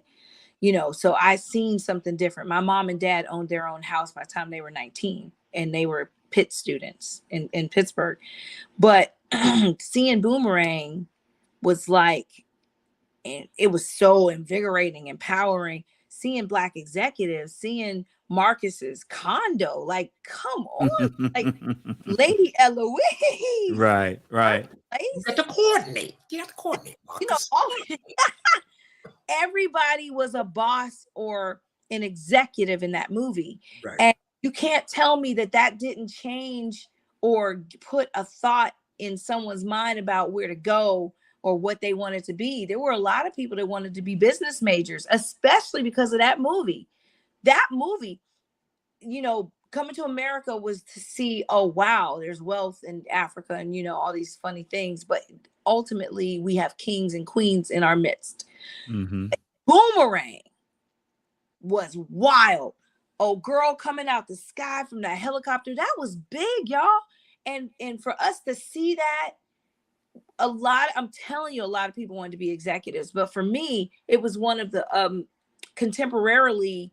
so I seen something different. My mom and dad owned their own house by the time they were 19 and they were Pitt students in Pittsburgh. But seeing Boomerang was like, and it was so invigorating, empowering, seeing Black executives, seeing Marcus's condo, like, come on, like Lady Eloise. Right. You got to coordinate. Marcus. Everybody was a boss or an executive in that movie. Right. And you can't tell me that didn't change or put a thought in someone's mind about where to go or what they wanted to be. There were a lot of people that wanted to be business majors, especially because of that movie. That movie, Coming to America was to see, oh, wow, there's wealth in Africa and, all these funny things. But ultimately, we have kings and queens in our midst. Mm-hmm. Boomerang was wild. Oh, girl coming out the sky from that helicopter. That was big, y'all. And for us to see that, I'm telling you, a lot of people wanted to be executives. But for me, it was one of the contemporarily,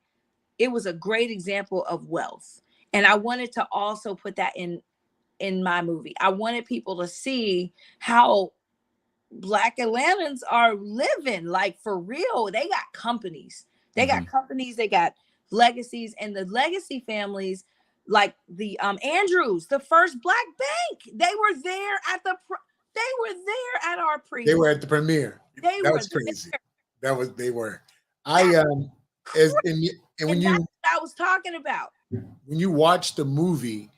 it was a great example of wealth. And I wanted to also put that in my movie. I wanted people to see how Black Atlantans are living, like, for real. They got companies. They got companies. They got legacies. And the legacy families, like the Andrews, the first Black bank, they were there at our premiere. They were at the premiere. That was crazy. They were. And when you, I was talking about. When you watch the movie,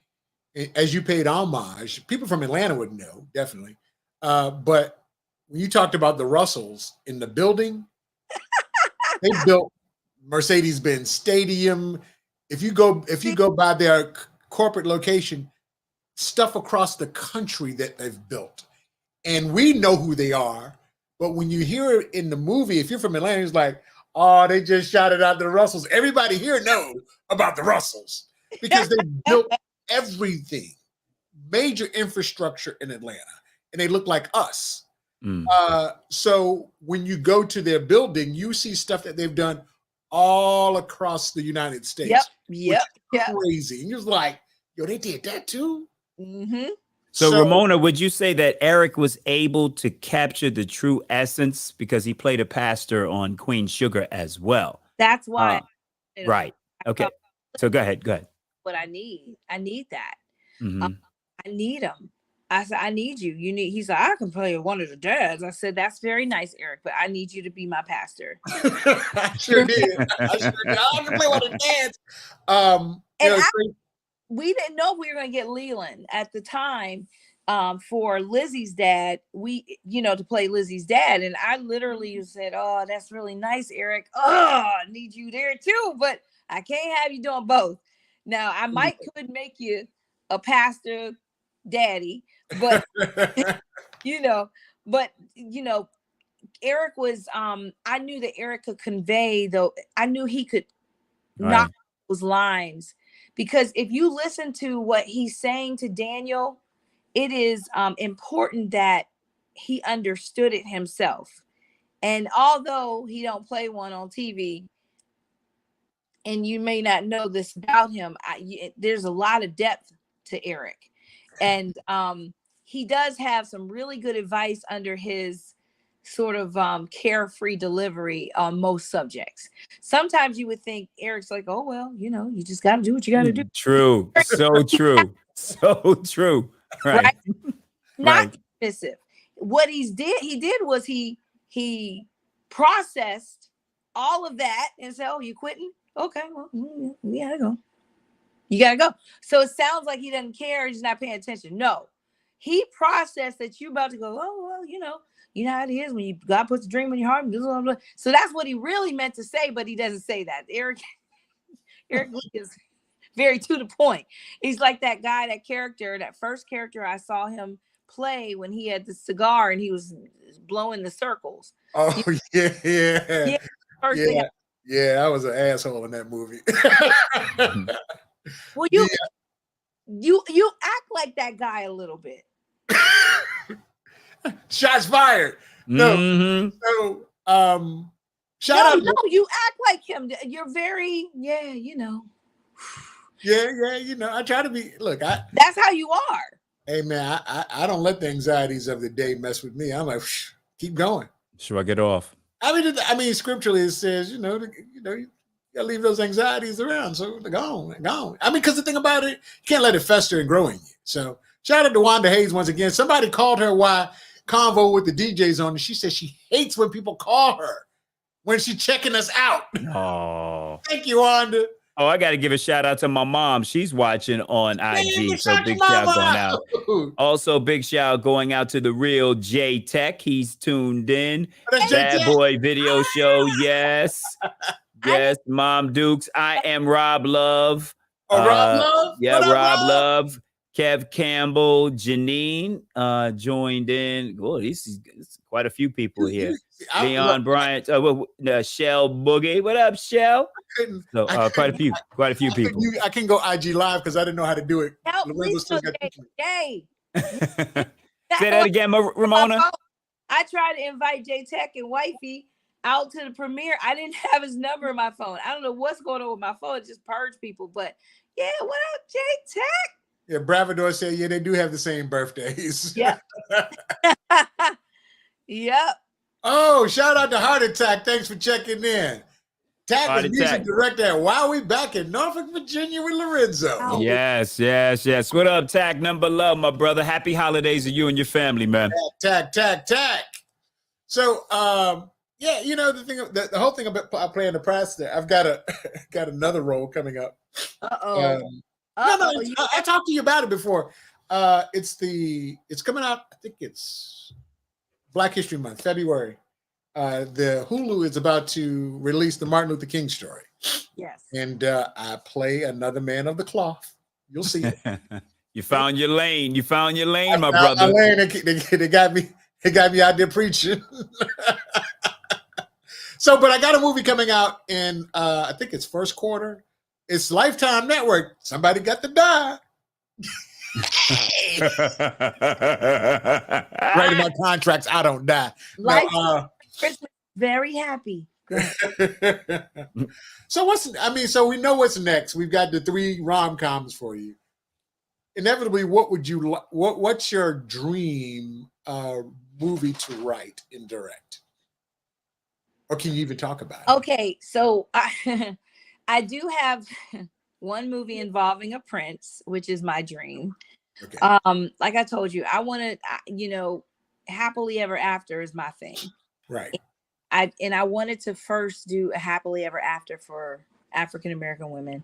as you paid homage, people from Atlanta would know, definitely. But when you talked about the Russells in the building, they built Mercedes-Benz Stadium. If you go by their corporate location, stuff across the country that they've built. And we know who they are. But when you hear it in the movie, if you're from Atlanta, it's like, oh, they just shouted out the Russells. Everybody here knows about the Russells because they built everything, major infrastructure in Atlanta, and they look like us. So when you go to their building, you see stuff that they've done all across the United States. Yep. Crazy. And you're like, yo, they did that too? Mm-hmm. So Ramona, would you say that Eric was able to capture the true essence because he played a pastor on Queen Sugar as well? That's why. Right. Okay. So go ahead. What I need that. Mm-hmm. I need him. I said, I need you. He said, I can play one of the dads. I said, that's very nice, Eric, but I need you to be my pastor. I sure did. I can play one of the dads. We didn't know we were going to get Leland at the time for Lizzie's dad. To play Lizzie's dad. And I literally said, oh, that's really nice, Eric. Oh, I need you there too, but I can't have you doing both. Now, I could make you a pastor daddy, but, Eric was, I knew that Eric could convey, though. I knew he could knock those lines. Because if you listen to what he's saying to Daniel it is important that he understood it himself. And although he don't play one on TV, and you may not know this about him, there's a lot of depth to Eric. And he does have some really good advice under his sort of carefree delivery on most subjects. Sometimes you would think Eric's like, oh, well, you know, you just got to do what you got to do. True. So true. So true. Right. Not dismissive. What he did was he processed all of that and said, oh, you quitting? Okay, well, we gotta go. You gotta go. So it sounds like he doesn't care, he's not paying attention. No, he processed that you about to go, oh, well, you know how it is when God puts a dream in your heart. Blah, blah, blah. So that's what he really meant to say, but he doesn't say that. Eric is very to the point. He's like that guy, that first character I saw him play when he had the cigar and he was blowing the circles. Oh, yeah. Yeah, I was an asshole in that movie. Well, you act like that guy a little bit. Shots fired. No. So shout out. No, you act like him. You're very, you know. Yeah, you know, I try to be. Look, that's how you are. Hey man, I don't let the anxieties of the day mess with me. I'm like, keep going. Shrug it off. I mean, scripturally it says, you gotta leave those anxieties around. So they're gone. I mean, because the thing about it, you can't let it fester and grow in you. So shout out to Wanda Hayes once again. Somebody called her while convo with the DJs on, and she said she hates when people call her when she's checking us out. Oh, thank you, Wanda. Oh, I got to give a shout out to my mom. She's watching on IG. So big shout going out. Also, big shout going out to the real J Tech. He's tuned in. Bad Boy Video Show. Yes. Yes. Mom Dukes. I am Rob Love. Oh, Rob Love? Yeah, Rob Love. Kev Campbell, Janine joined in. Oh, this is quite a few people here. Leon Bryant, Shell Boogie. What up, Shell? So quite a few people. I can go IG live because I didn't know how to do it. Yay. Say that again, Ramona. I tried to invite J Tech and Wifey out to the premiere. I didn't have his number in my phone. I don't know what's going on with my phone. It just purged people. But yeah, what up, J Tech? Yeah, Bravador said, yeah, they do have the same birthdays. Yeah. Yep. Oh, shout out to Heart Attack. Thanks for checking in. Tack is music director at Wow We back in Norfolk, Virginia with Lorenzo. Oh. Yes. What up, Tack? Number love, my brother. Happy holidays to you and your family, man. Tack. So, yeah, you know, the whole thing about playing the pastor, I've got another role coming up. I talked to you about it before. It's coming out. I think it's Black History Month, February. The Hulu is about to release the Martin Luther King story. Yes. And I play another man of the cloth. You'll see it. You found your lane. My brother. They got me out there preaching. So, but I got a movie coming out in I think it's first quarter. It's Lifetime Network. Somebody got to die. Writing my contracts, I don't die. Christmas, very happy. So we know what's next. We've got the 3 rom-coms for you. Inevitably, what's your dream movie to write and direct? Or can you even talk about it? Okay, so I do have one movie involving a prince, which is my dream. Okay. Like I told you, I want to, happily ever after is my thing. Right. I wanted to first do a happily ever after for African American women,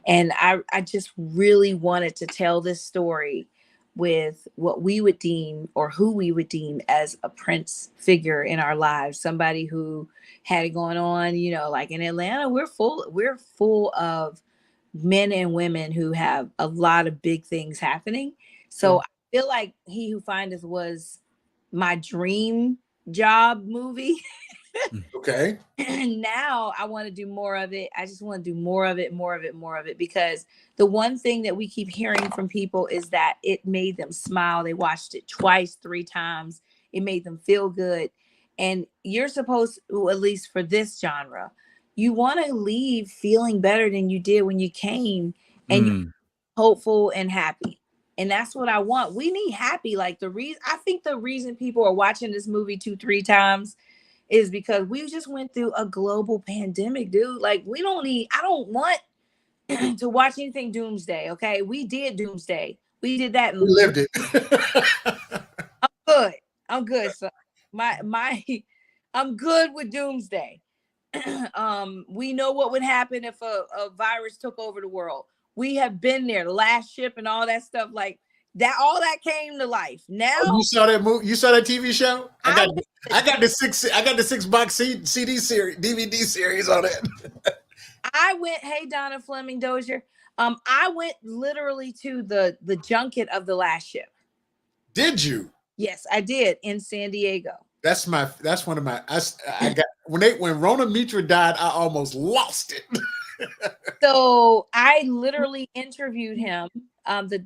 and I just really wanted to tell this story with what we would deem or who we would deem as a prince figure in our lives, somebody who had it going on, like in Atlanta, we're full of men and women who have a lot of big things happening. So I feel like He Who Findeth was my dream job movie. Okay. And now I want to do more of it. I just want to do more of it, because the one thing that we keep hearing from people is that it made them smile. They watched it twice, 3 times. It made them feel good. And you're supposed to, at least for this genre, you want to leave feeling better than you did when you came, and you're hopeful and happy. And that's what I want. We need happy. Like I think the reason people are watching this movie 2-3 times is because we just went through a global pandemic, dude. Like I don't want to watch anything doomsday. Okay. We did doomsday. We did that. We lived it. I'm good. So I'm good with doomsday. We know what would happen if a virus took over the world. We have been there, the last ship and all that stuff like that. All that came to life. Now you saw that movie. You saw that TV show. I got the 6-box CD series, DVD series on it. I went. Hey, Donna Fleming Dozier. I went literally to the junket of the last ship. Did you? Yes, I did, in San Diego. That's one of my. I got when Rona Mitra died, I almost lost it. So I literally interviewed him. The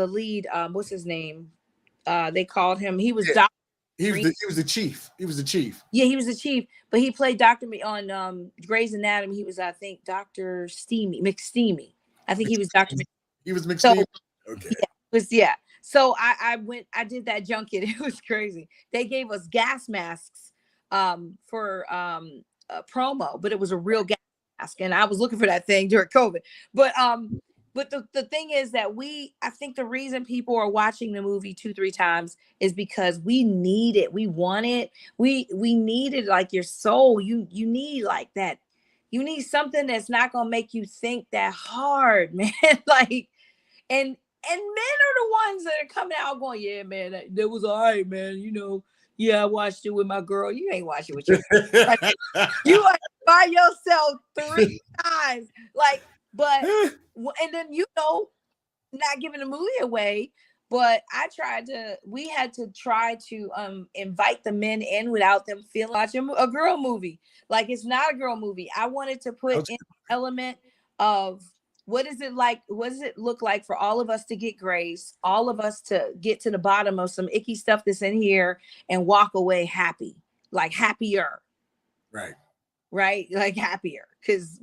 lead. What's his name? They called him. He was Dr. He was the chief. He was the chief. Yeah, he was the chief, but he played Dr. on Grey's Anatomy. He was, I think, Dr. McSteamy. I think he was Dr. He was McSteamy. So, okay. So I went. I did that junket. It was crazy. They gave us gas masks for a promo, but it was a real gas mask, and I was looking for that thing during COVID. But the thing is that I think the reason people are watching the movie 2-3 times is because we need it. We want it. We need it, like your soul. You need like that. You need something that's not gonna make you think that hard, man. Like, and men are the ones that are coming out going, yeah, man, that was all right, man. Yeah, I watched it with my girl. You ain't watched it with your girl. You watched it by yourself 3 times. Like, but and then not giving the movie away, but we had to try to invite the men in without them feeling watching a girl movie. Like, it's not a girl movie. I wanted to put in an element of what is it like? What does it look like for all of us to get grace, all of us to get to the bottom of some icky stuff that's in here and walk away happy, like happier. Right. Like happier. Cause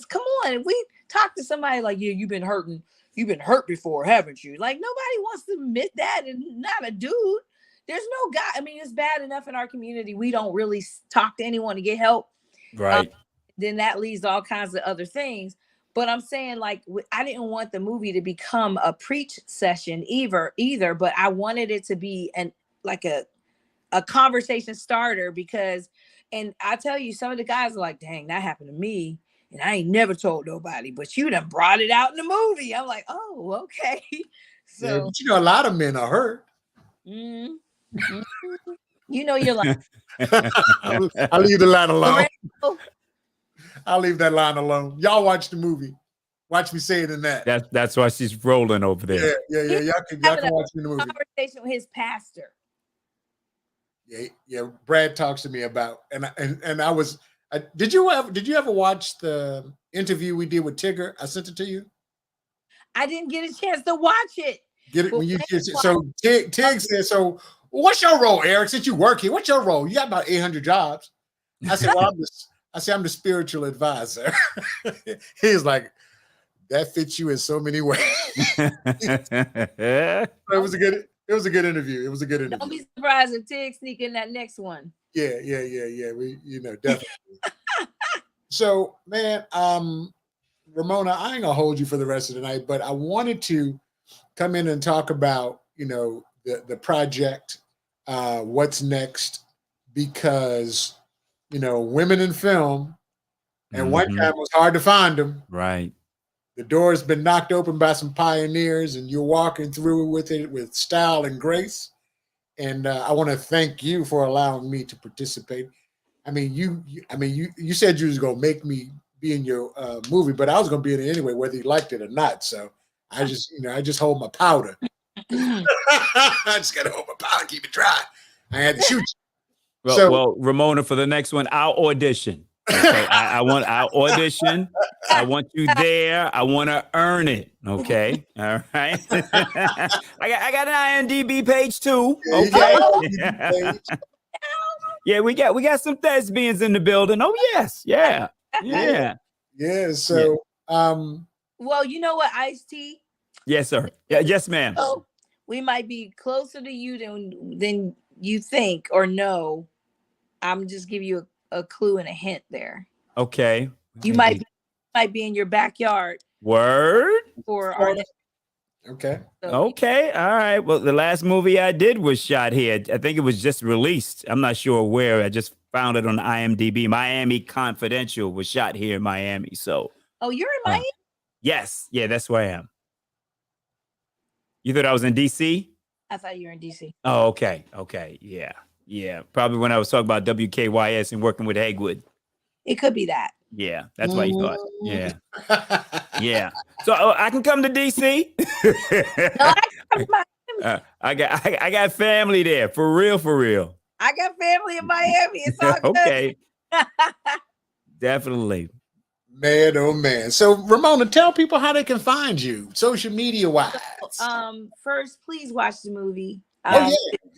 come on, if we talk to somebody like, yeah, you've been hurt before, haven't you? Like, nobody wants to admit that, and not a dude. There's no guy. I mean, it's bad enough in our community. We don't really talk to anyone to get help. Right. Then that leads to all kinds of other things. But I'm saying, like, I didn't want the movie to become a preach session either, but I wanted it to be a conversation starter, because, and I tell you, some of the guys are like, dang, that happened to me, and I ain't never told nobody, but you done brought it out in the movie. I'm like, oh, okay. So, yeah, but a lot of men are hurt. You're like, I'll leave the line alone. I'll leave that line alone. Y'all watch the movie. Watch me say it in that. That's why she's rolling over there. Yeah. Y'all can watch the movie. Conversation with his pastor. Yeah. Brad talks to me about, and I was. Did you ever watch the interview we did with Tigger? I sent it to you. I didn't get a chance to watch it. Get it when you get it. So Tig said, "So what's your role, Eric? Since you work here, what's your role? You got about 800 jobs." I said, "Well, I'm the spiritual advisor." He's like, "That fits you in so many ways." It was a good interview. Don't be surprised if Tig sneak in that next one. Yeah. We, definitely. So, man, Ramona, I ain't gonna hold you for the rest of the night, but I wanted to come in and talk about, the project, what's next, because, women in film, and one time it was hard to find them. Right. The door's been knocked open by some pioneers, and you're walking through with it with style and grace. And I want to thank you for allowing me to participate. I mean, you said you was gonna make me be in your movie, but I was gonna be in it anyway, whether you liked it or not. So I just hold my powder. I just gotta hold my powder, keep it dry. I had to shoot you. Well, Ramona, for the next one, I'll audition. Okay, I'll audition. I want you there. I want to earn it. Okay, all right. I got an IMDb page too. Okay. Yeah, we got some thespians in the building. Oh yes, yeah. So, well, you know what, Ice-T? Yes, sir. Yeah, yes, ma'am. So we might be closer to you than you think or know. I'm just give you a clue and a hint there. Okay. You might be in your backyard. Word. For our Okay. Okay. All right. Well, the last movie I did was shot here. I think it was just released. I'm not sure where. I just found it on IMDb. Miami Confidential was shot here in Miami. So. Oh, you're in Miami? Yes. Yeah, that's where I am. You thought I was in DC? I thought you were in DC. Oh, okay. Okay. Yeah. Yeah. Probably when I was talking about WKYS and working with Hagwood. It could be that. Yeah, that's what you thought. Yeah. Yeah. So I can come to DC. I got family there. For real, for real. I got family in Miami. It's all good. Okay. Definitely. Man, oh man. So Ramona, tell people how they can find you social media wise. First, please watch the movie.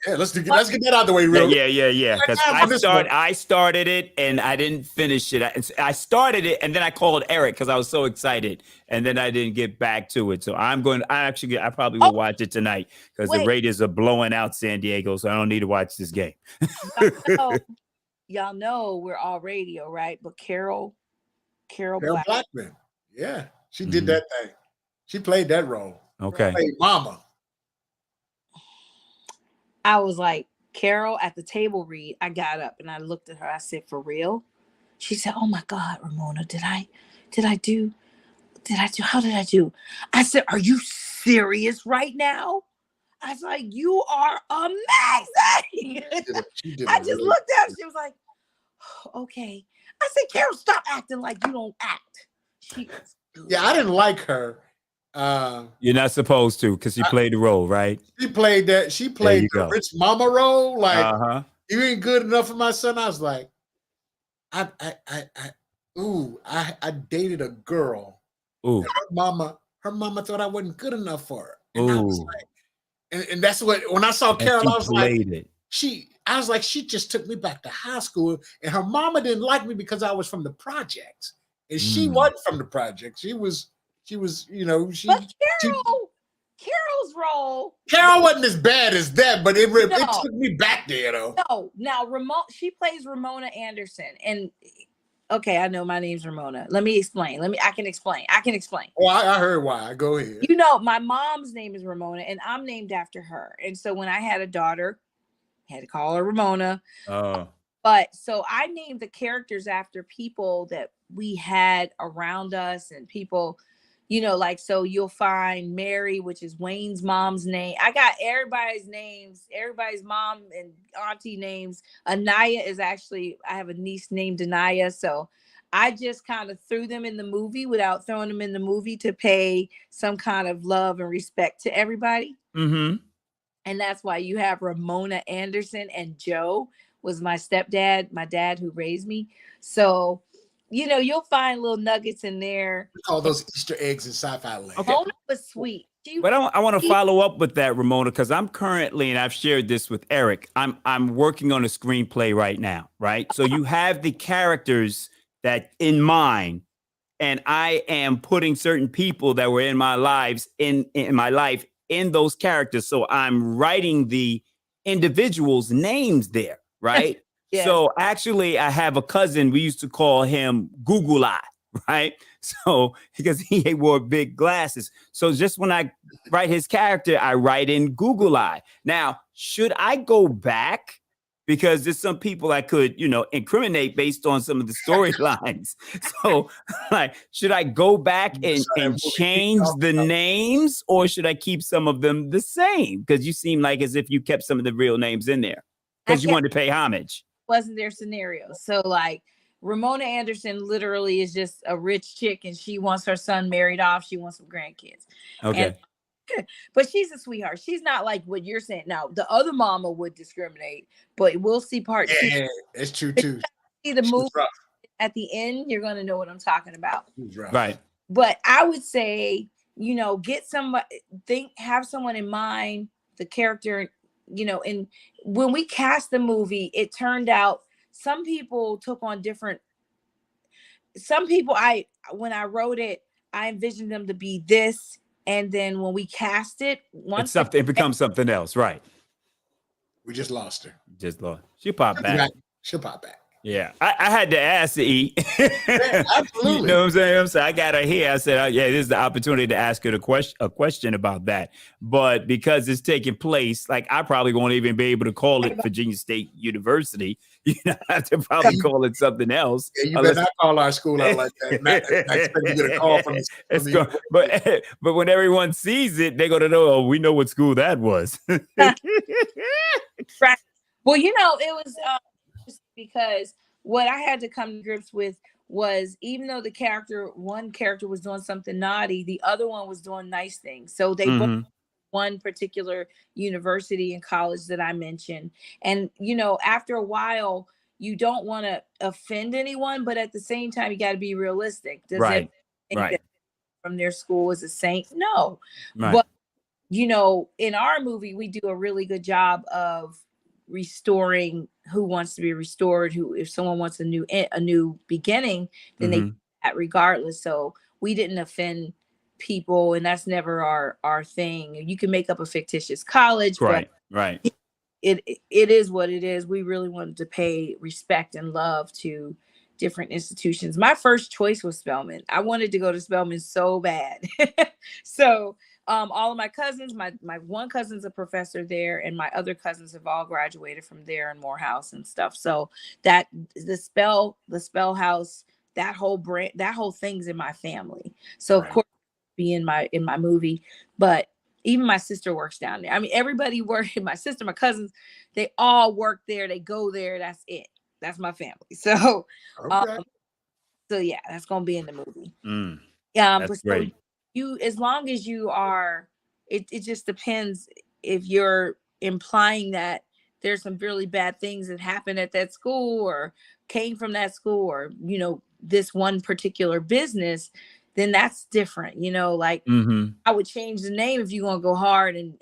Let's get that out of the way real. Yeah. Because I started it and I didn't finish it. I started it and then I called Eric because I was so excited, and then I didn't get back to it. So I probably will watch it tonight because the Raiders are blowing out San Diego, so I don't need to watch this game. Y'all know we're all radio, right? But Carol Blackman. Yeah, she did that thing. She played that role. Okay. She played Mama. I was like, Carol at the table read. I got up and I looked at her. I said, for real? She said, oh my God, Ramona, how did I do? I said, are you serious right now? I was like, you are amazing. I just looked at her. She was like, oh, okay. I said, Carol, stop acting like you don't act. I didn't like her. You're not supposed to because she played the role, right? She played that. She played the rich mama role. Like, you ain't good enough for my son. I was like, I dated a girl. Ooh. Her mama thought I wasn't good enough for her. And I was like, and that's what when I saw Carol, I was like, she just took me back to high school, and her mama didn't like me because I was from the projects, and she wasn't from the projects. She was, Carol's role. Carol wasn't as bad as that, but it took me back there though. No, now she plays Ramona Anderson, and okay, I know my name's Ramona. Let me explain. I can explain. Oh, I heard why. Go ahead. You know, my mom's name is Ramona, and I'm named after her. And so when I had a daughter, I had to call her Ramona. Oh. But so I named the characters after people that we had around us and people. Like, so you'll find Mary, which is Wayne's mom's name. I got everybody's names, everybody's mom and auntie names. Anaya is actually, I have a niece named Anaya. So I just kind of threw them in the movie without throwing them in the movie to pay some kind of love and respect to everybody. Mm-hmm. And that's why you have Ramona Anderson, and Joe was my stepdad, my dad who raised me. So you'll find little nuggets in there. We call those Easter eggs in sci-fi land. Okay. Ramona was sweet. But I want to follow up with that, Ramona, because I'm currently, and I've shared this with Eric, I'm working on a screenplay right now, right? So you have the characters that in mind, and I am putting certain people that were in my lives, in my life, in those characters. So I'm writing the individuals' names there, right? Yes. So actually, I have a cousin. We used to call him Google Eye, right? So because he wore big glasses. So just when I write his character, I write in Google Eye. Now, should I go back? Because there's some people I could, incriminate based on some of the storylines. So, should I go back and change the names, or should I keep some of them the same? Because you seem like as if you kept some of the real names in there because you wanted to pay homage. Wasn't their scenario. So like Ramona Anderson literally is just a rich chick and she wants her son married off. She wants some grandkids. Okay. But she's a sweetheart. She's not like what you're saying. Now, the other mama would discriminate, but we'll see part 2. Yeah, it's true too. See the movie at the end, you're going to know what I'm talking about. Right. But I would say, get somebody, have someone in mind, the character, and when we cast the movie, it turned out some people took on different, when I wrote it, I envisioned them to be this. And then when we cast it, it becomes something else. Right. We just lost her. She'll pop back. She'll pop back. Yeah, I had to ask E. Yeah, absolutely. You know what I'm saying? I got her here. I said, this is the opportunity to ask her a question about that. But because it's taking place, like I probably won't even be able to call it Virginia State University. I have to probably call it something else. Yeah, you better not call our school out like that. Not expect you to get a call from but when everyone sees it, they're going to know, we know what school that was. Right. Well, it was because what I had to come to grips with was, even though one character was doing something naughty, the other one was doing nice things. So they both one particular university and college that I mentioned. And, after a while, you don't want to offend anyone, but at the same time, you got to be realistic. Does right. that from their school is a saint? No. Right. But, in our movie, we do a really good job of restoring who wants to be restored, if someone wants a new beginning, then they do that regardless. So we didn't offend people, and that's never our thing. You can make up a fictitious college, right? It is what it is. We really wanted to pay respect and love to different institutions. My first choice was Spelman. I wanted to go to Spelman so bad. So all of my cousins, my one cousin's a professor there, and my other cousins have all graduated from there and Morehouse and stuff. So that the spell house, that whole thing's in my family. So of course, be in my movie, but even my sister works down there. I mean, everybody works. My sister, my cousins, they all work there. They go there. That's it. That's my family. So, yeah, that's gonna be in the movie. That's great. As long as you are, it just depends if you're implying that there's some really bad things that happened at that school or came from that school, or this one particular business, then that's different. I would change the name if you're gonna go hard and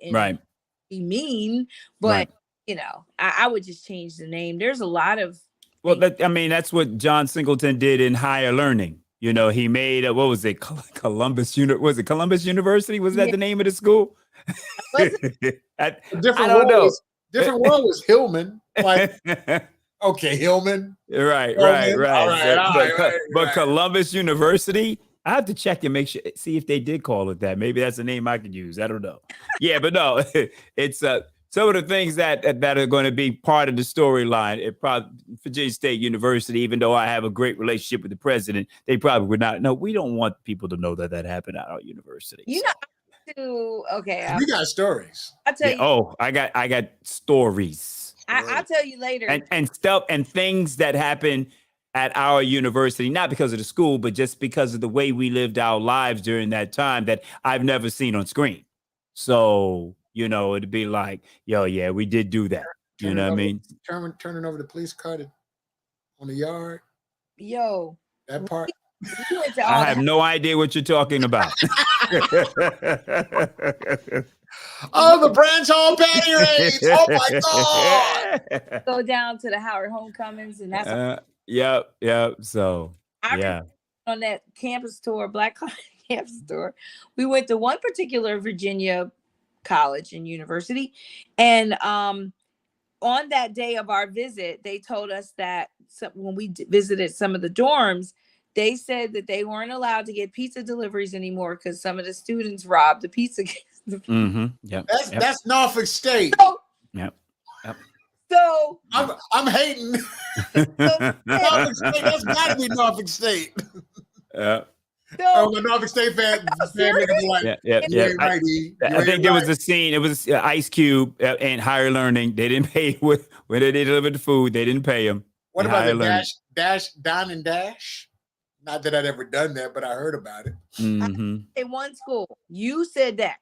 be mean, but I would just change the name. There's a lot of that's what John Singleton did in Higher Learning. He made what was it? Columbus University? Was that the name of the school? I don't know. Different world was Hillman. Like, okay, Hillman. Right. But Columbus University, I have to check and see if they did call it that. Maybe that's a name I could use. I don't know. Yeah, but no, it's some of the things that are going to be part of the storyline. It probably Virginia State University, even though I have a great relationship with the president, they probably would not. No, we don't want people to know that happened at our university. We got stories. I'll tell you. Oh, I got stories. I'll tell you later. And stuff and things that happen at our university, not because of the school, but just because of the way we lived our lives during that time that I've never seen on screen. So, it'd be like, yeah, we did do that. You know what I mean? Turning over the police car on the yard. Yo. That part. I have no idea what you're talking about. Oh, the Branch Hall patty raids. Oh my God. Go down to the Howard Homecomings, and that's Yep. So on that campus tour, Black campus tour, we went to one particular Virginia college and university, and on that day of our visit, they told us that when we visited some of the dorms, they said that they weren't allowed to get pizza deliveries anymore because some of the students robbed the pizza. That's Norfolk State. Yep. So I'm hating. Norfolk State, that's got to be Norfolk State. Yeah. The Norfolk State fan like, I think there was a scene. It was Ice Cube and Higher Learning. They didn't pay when they delivered the food. They didn't pay him. What about the Dine and Dash? Not that I'd ever done that, but I heard about it. In one school, you said that.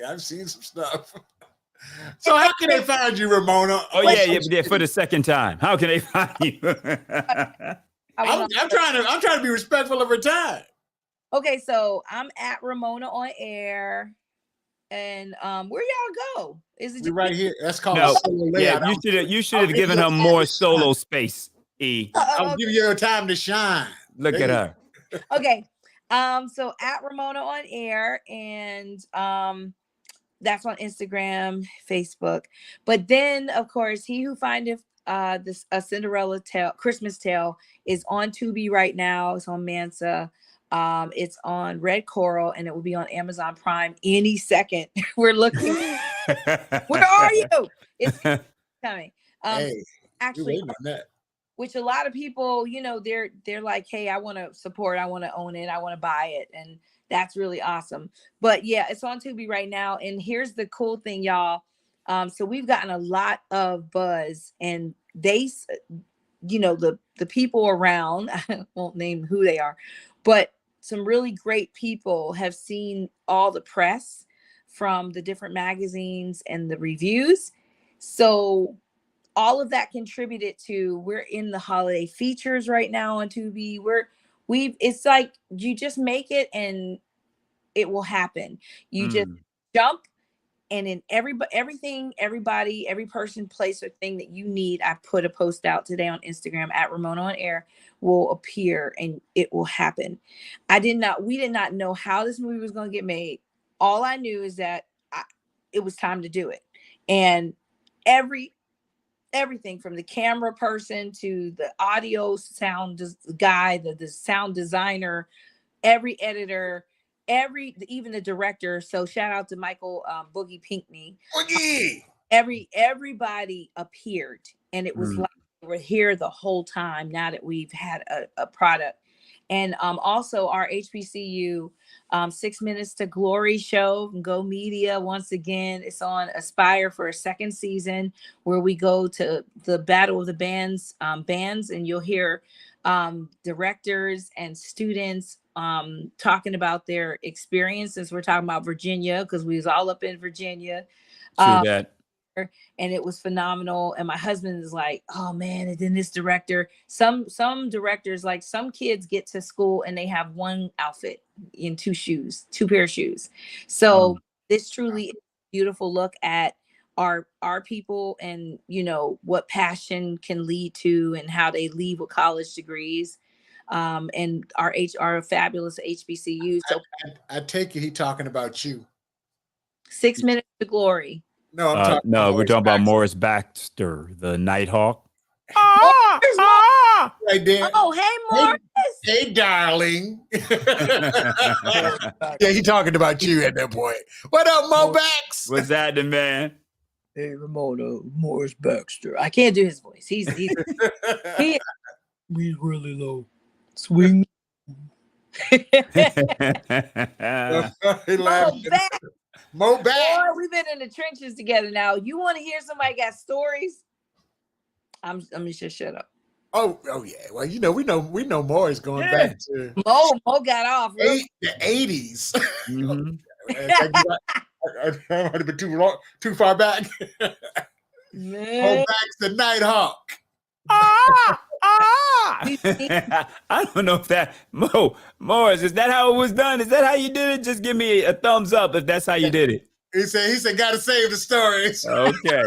I've seen some stuff. So how can they find you, Ramona? Oh yeah, for the second time. How can they find you? I'm trying to be respectful of her time. Okay, so I'm at Ramona on air, and where y'all go? Is it right here? That's called no, a solo layout. You should have given her more solo space. I'll give you time to shine. Look at her. Okay, so at Ramona on air, and that's on Instagram, Facebook. But then, of course, He Who Findeth this a Cinderella tale, Christmas tale, is on Tubi right now. It's on Mansa. It's on Red Coral, and it will be on Amazon Prime any second. We're looking. Where are you? It's coming. Hey, actually, waiting on that. Which a lot of people, they're like, hey, I want to support, I want to own it, I want to buy it, and that's really awesome. But yeah, it's on Tubi right now. And here's the cool thing, y'all. So we've gotten a lot of buzz, and they, the people around, I won't name who they are, but some really great people have seen all the press from the different magazines and the reviews. So all of that contributed to, we're in the holiday features right now on Tubi. It's like you just make it and it will happen. You just jump, and in everything, everybody, every person, place, or thing that you need, I put a post out today on Instagram at Ramona on Air, will appear, and it will happen. We did not know how this movie was going to get made. All I knew is that it was time to do it. And everything from the camera person to the audio sound guy, the sound designer, every editor, even the director. So shout out to Michael Boogie Pinkney. Boogie! Everybody appeared, and it was like they were here the whole time now that we've had a product. And also our HBCU 6 Minutes to Glory show, Go Media, once again, it's on Aspire for a second season, where we go to the Battle of the Bands, and you'll hear directors and students talking about their experiences. We're talking about Virginia, because we was all up in Virginia. True that. And it was phenomenal. And my husband is like, oh man, and then this director, some directors, like some kids get to school and they have one outfit in two pair of shoes. So this truly is a beautiful look at our people, and what passion can lead to, and how they leave with college degrees. And our fabulous HBCUs. So I take it he talking about you. 6 Minutes to Glory. No, we're talking about Morris Baxter, the Nighthawk. Right there. Oh, hey, Morris. Hey, darling. Yeah, he talking about you at that point. What up, Mo Bax? What's that, the man? Hey, Ramona, Morris Baxter. I can't do his voice. He's really low. Swing. Mo Bax. Boy, we've been in the trenches together now. You want to hear somebody got stories? I'm just shut up. Oh yeah. Well, we know more is going back to Mo got off the 80s. I might have been too far back. Mo Bax, the Nighthawk. I don't know if that Morris, is that how it was done? Is that how you did it? Just give me a thumbs up if that's how you did it. He said gotta save the stories. Okay.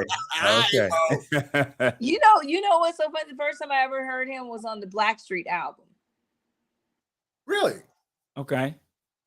You know what's so funny? The first time I ever heard him was on the Blackstreet album. Really? Okay.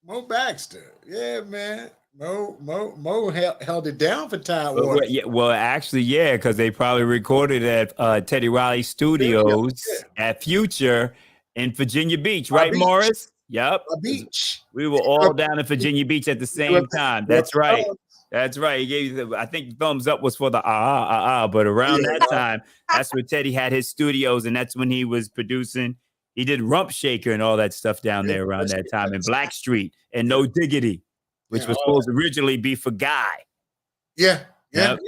Mo Baxter. Yeah, man. Mo held it down for Time Warner. Well, actually, because they probably recorded at Teddy Riley Studios at Future in Virginia Beach, right, Morris? Yep. Beach. We were all down in Virginia Beach at the same time. That's right. That's right. He gave you I think the thumbs up was for the but around that time, that's where Teddy had his studios, and that's when he was producing. He did Rump Shaker and all that stuff down there around that time, in Blackstreet and No Diggity, which was supposed to originally be for Guy. Yeah. Well,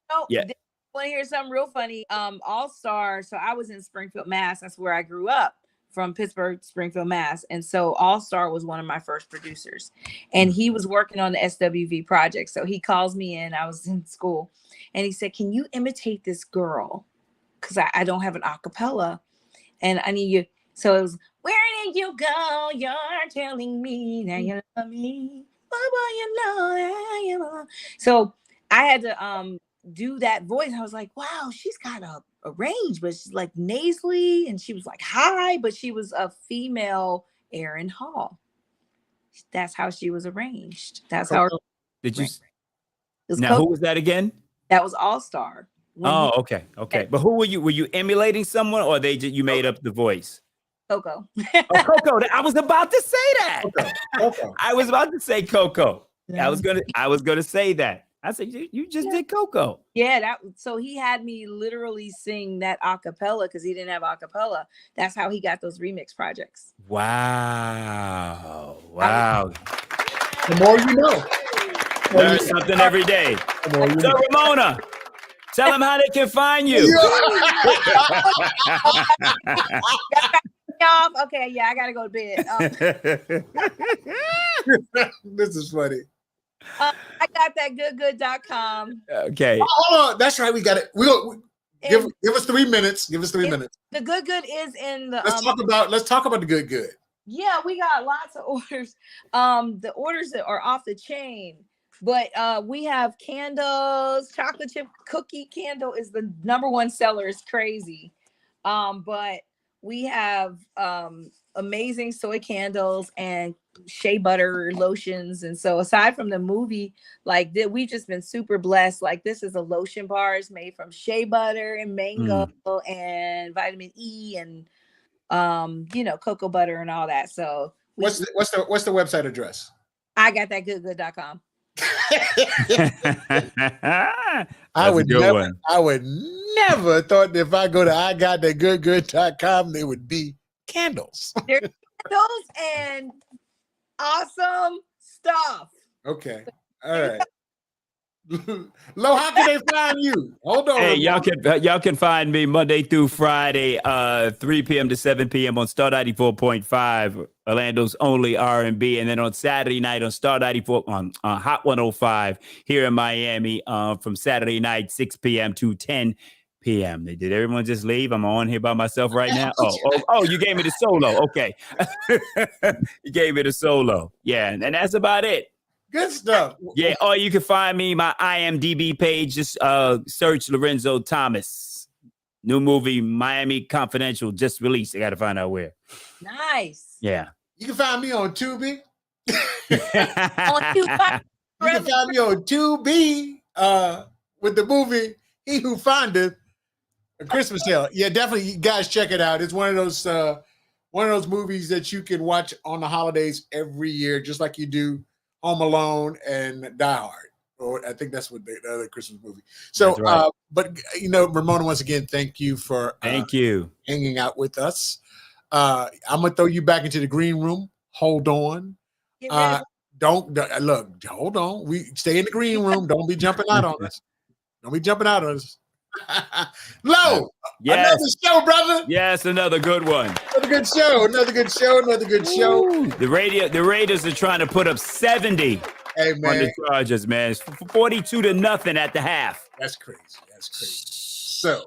want to hear something real funny? All Star. So I was in Springfield, Mass. That's where I grew up from Pittsburgh, Springfield, Mass. And so All Star was one of my first producers, and he was working on the SWV project. So he calls me in. I was in school, and he said, "Can you imitate this girl? Because I don't have an acapella, and I need you." So it was, "Where did you go? You're telling me that you love me. What will you know that you love?" So I had to do that voice. I was like, wow, she's got a range, but she's like nasally, and she was like high, but she was a female Aaron Hall. That's how she was arranged. That's how. Did you? Now, Coco. Who was that again? That was All Star. Oh, okay. But who were you? Were you emulating someone, or you made up the voice? Coco. Coco. I was about to say that. Coco. I was about to say Coco. I was gonna say that. I said you just did Coco. Yeah, so he had me literally sing that a cappella because he didn't have a cappella. That's how he got those remix projects. Wow. The more you know. Learn something every day. So Ramona, tell them how they can find you. Okay, yeah, I gotta go to bed. This is funny. I got that goodgood.com. Okay. Hold on. That's right. We got it. Give us 3 minutes. Give us 3 minutes. The Good Good is in the. Let's talk about the Good Good. Yeah, we got lots of orders. The orders that are off the chain, but we have candles. Chocolate chip cookie candle is the #1 seller. It's crazy. But we have amazing soy candles and shea butter lotions. And so aside from the movie, we've just been super blessed. Like, this is a lotion bar. It's made from shea butter and mango and vitamin E and cocoa butter and all that. So what's the website address? I got that goodgood.com. I would never thought that if I go to igotthegoodgood.com, there would be candles. There's candles and awesome stuff. Okay. All right. Lo, how can they find you? Hold on. Hey, y'all can find me Monday through Friday, 3 p.m. to 7 p.m. on Star 94.5, Orlando's only R&B, and then on Saturday night on Star 94 on Hot 105 here in Miami, from Saturday night 6 p.m. to 10 p.m. Did everyone just leave? I'm on here by myself right now. Oh, you gave me the solo. Okay, you gave me the solo. Yeah, and that's about it. Good stuff. Yeah. Or you can find me, my IMDb page. Just search Lorenzo Thomas. New movie, Miami Confidential, just released. I got to find out where. Nice. Yeah. You can find me on Tubi. You can find me on Tubi with the movie He Who Findeth, A Christmas Tale. Yeah, definitely, you guys check it out. It's one of those movies that you can watch on the holidays every year, just like you do Home Alone and Die Hard, or I think that's what the other Christmas movie. So, right. But Ramona, once again, thank you for hanging out with us. I'm gonna throw you back into the green room. Hold on, don't look. Hold on. We stay in the green room. Don't be jumping out on us. Don't be jumping out on us. Lo, yes. Another show, brother. Yes, another good one. Another good show. Ooh, the Raiders are trying to put up 70 on the Chargers, man. It's 42-0 at the half. That's crazy. So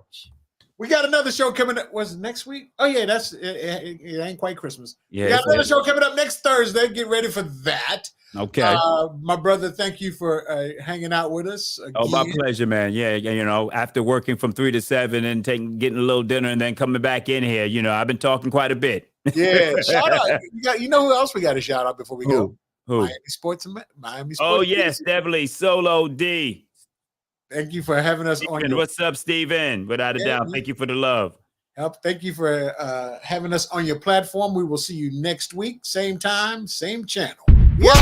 we got another show coming up. Was it next week? Oh yeah, it ain't quite Christmas. Yeah, we got another show coming up next Thursday. Get ready for that. Okay. My brother, thank you for hanging out with us again. Oh, my pleasure, man. Yeah, after working from 3 to 7 and getting a little dinner and then coming back in here, I've been talking quite a bit. Yeah, shout out. Who else we got to shout out before we go? Who? Miami Sports. Oh, yes, definitely. Solo D. Thank you for having us on. What's up, Steven? Without a doubt. Thank you for the love. Thank you for having us on your platform. We will see you next week. Same time, same channel. Yeah.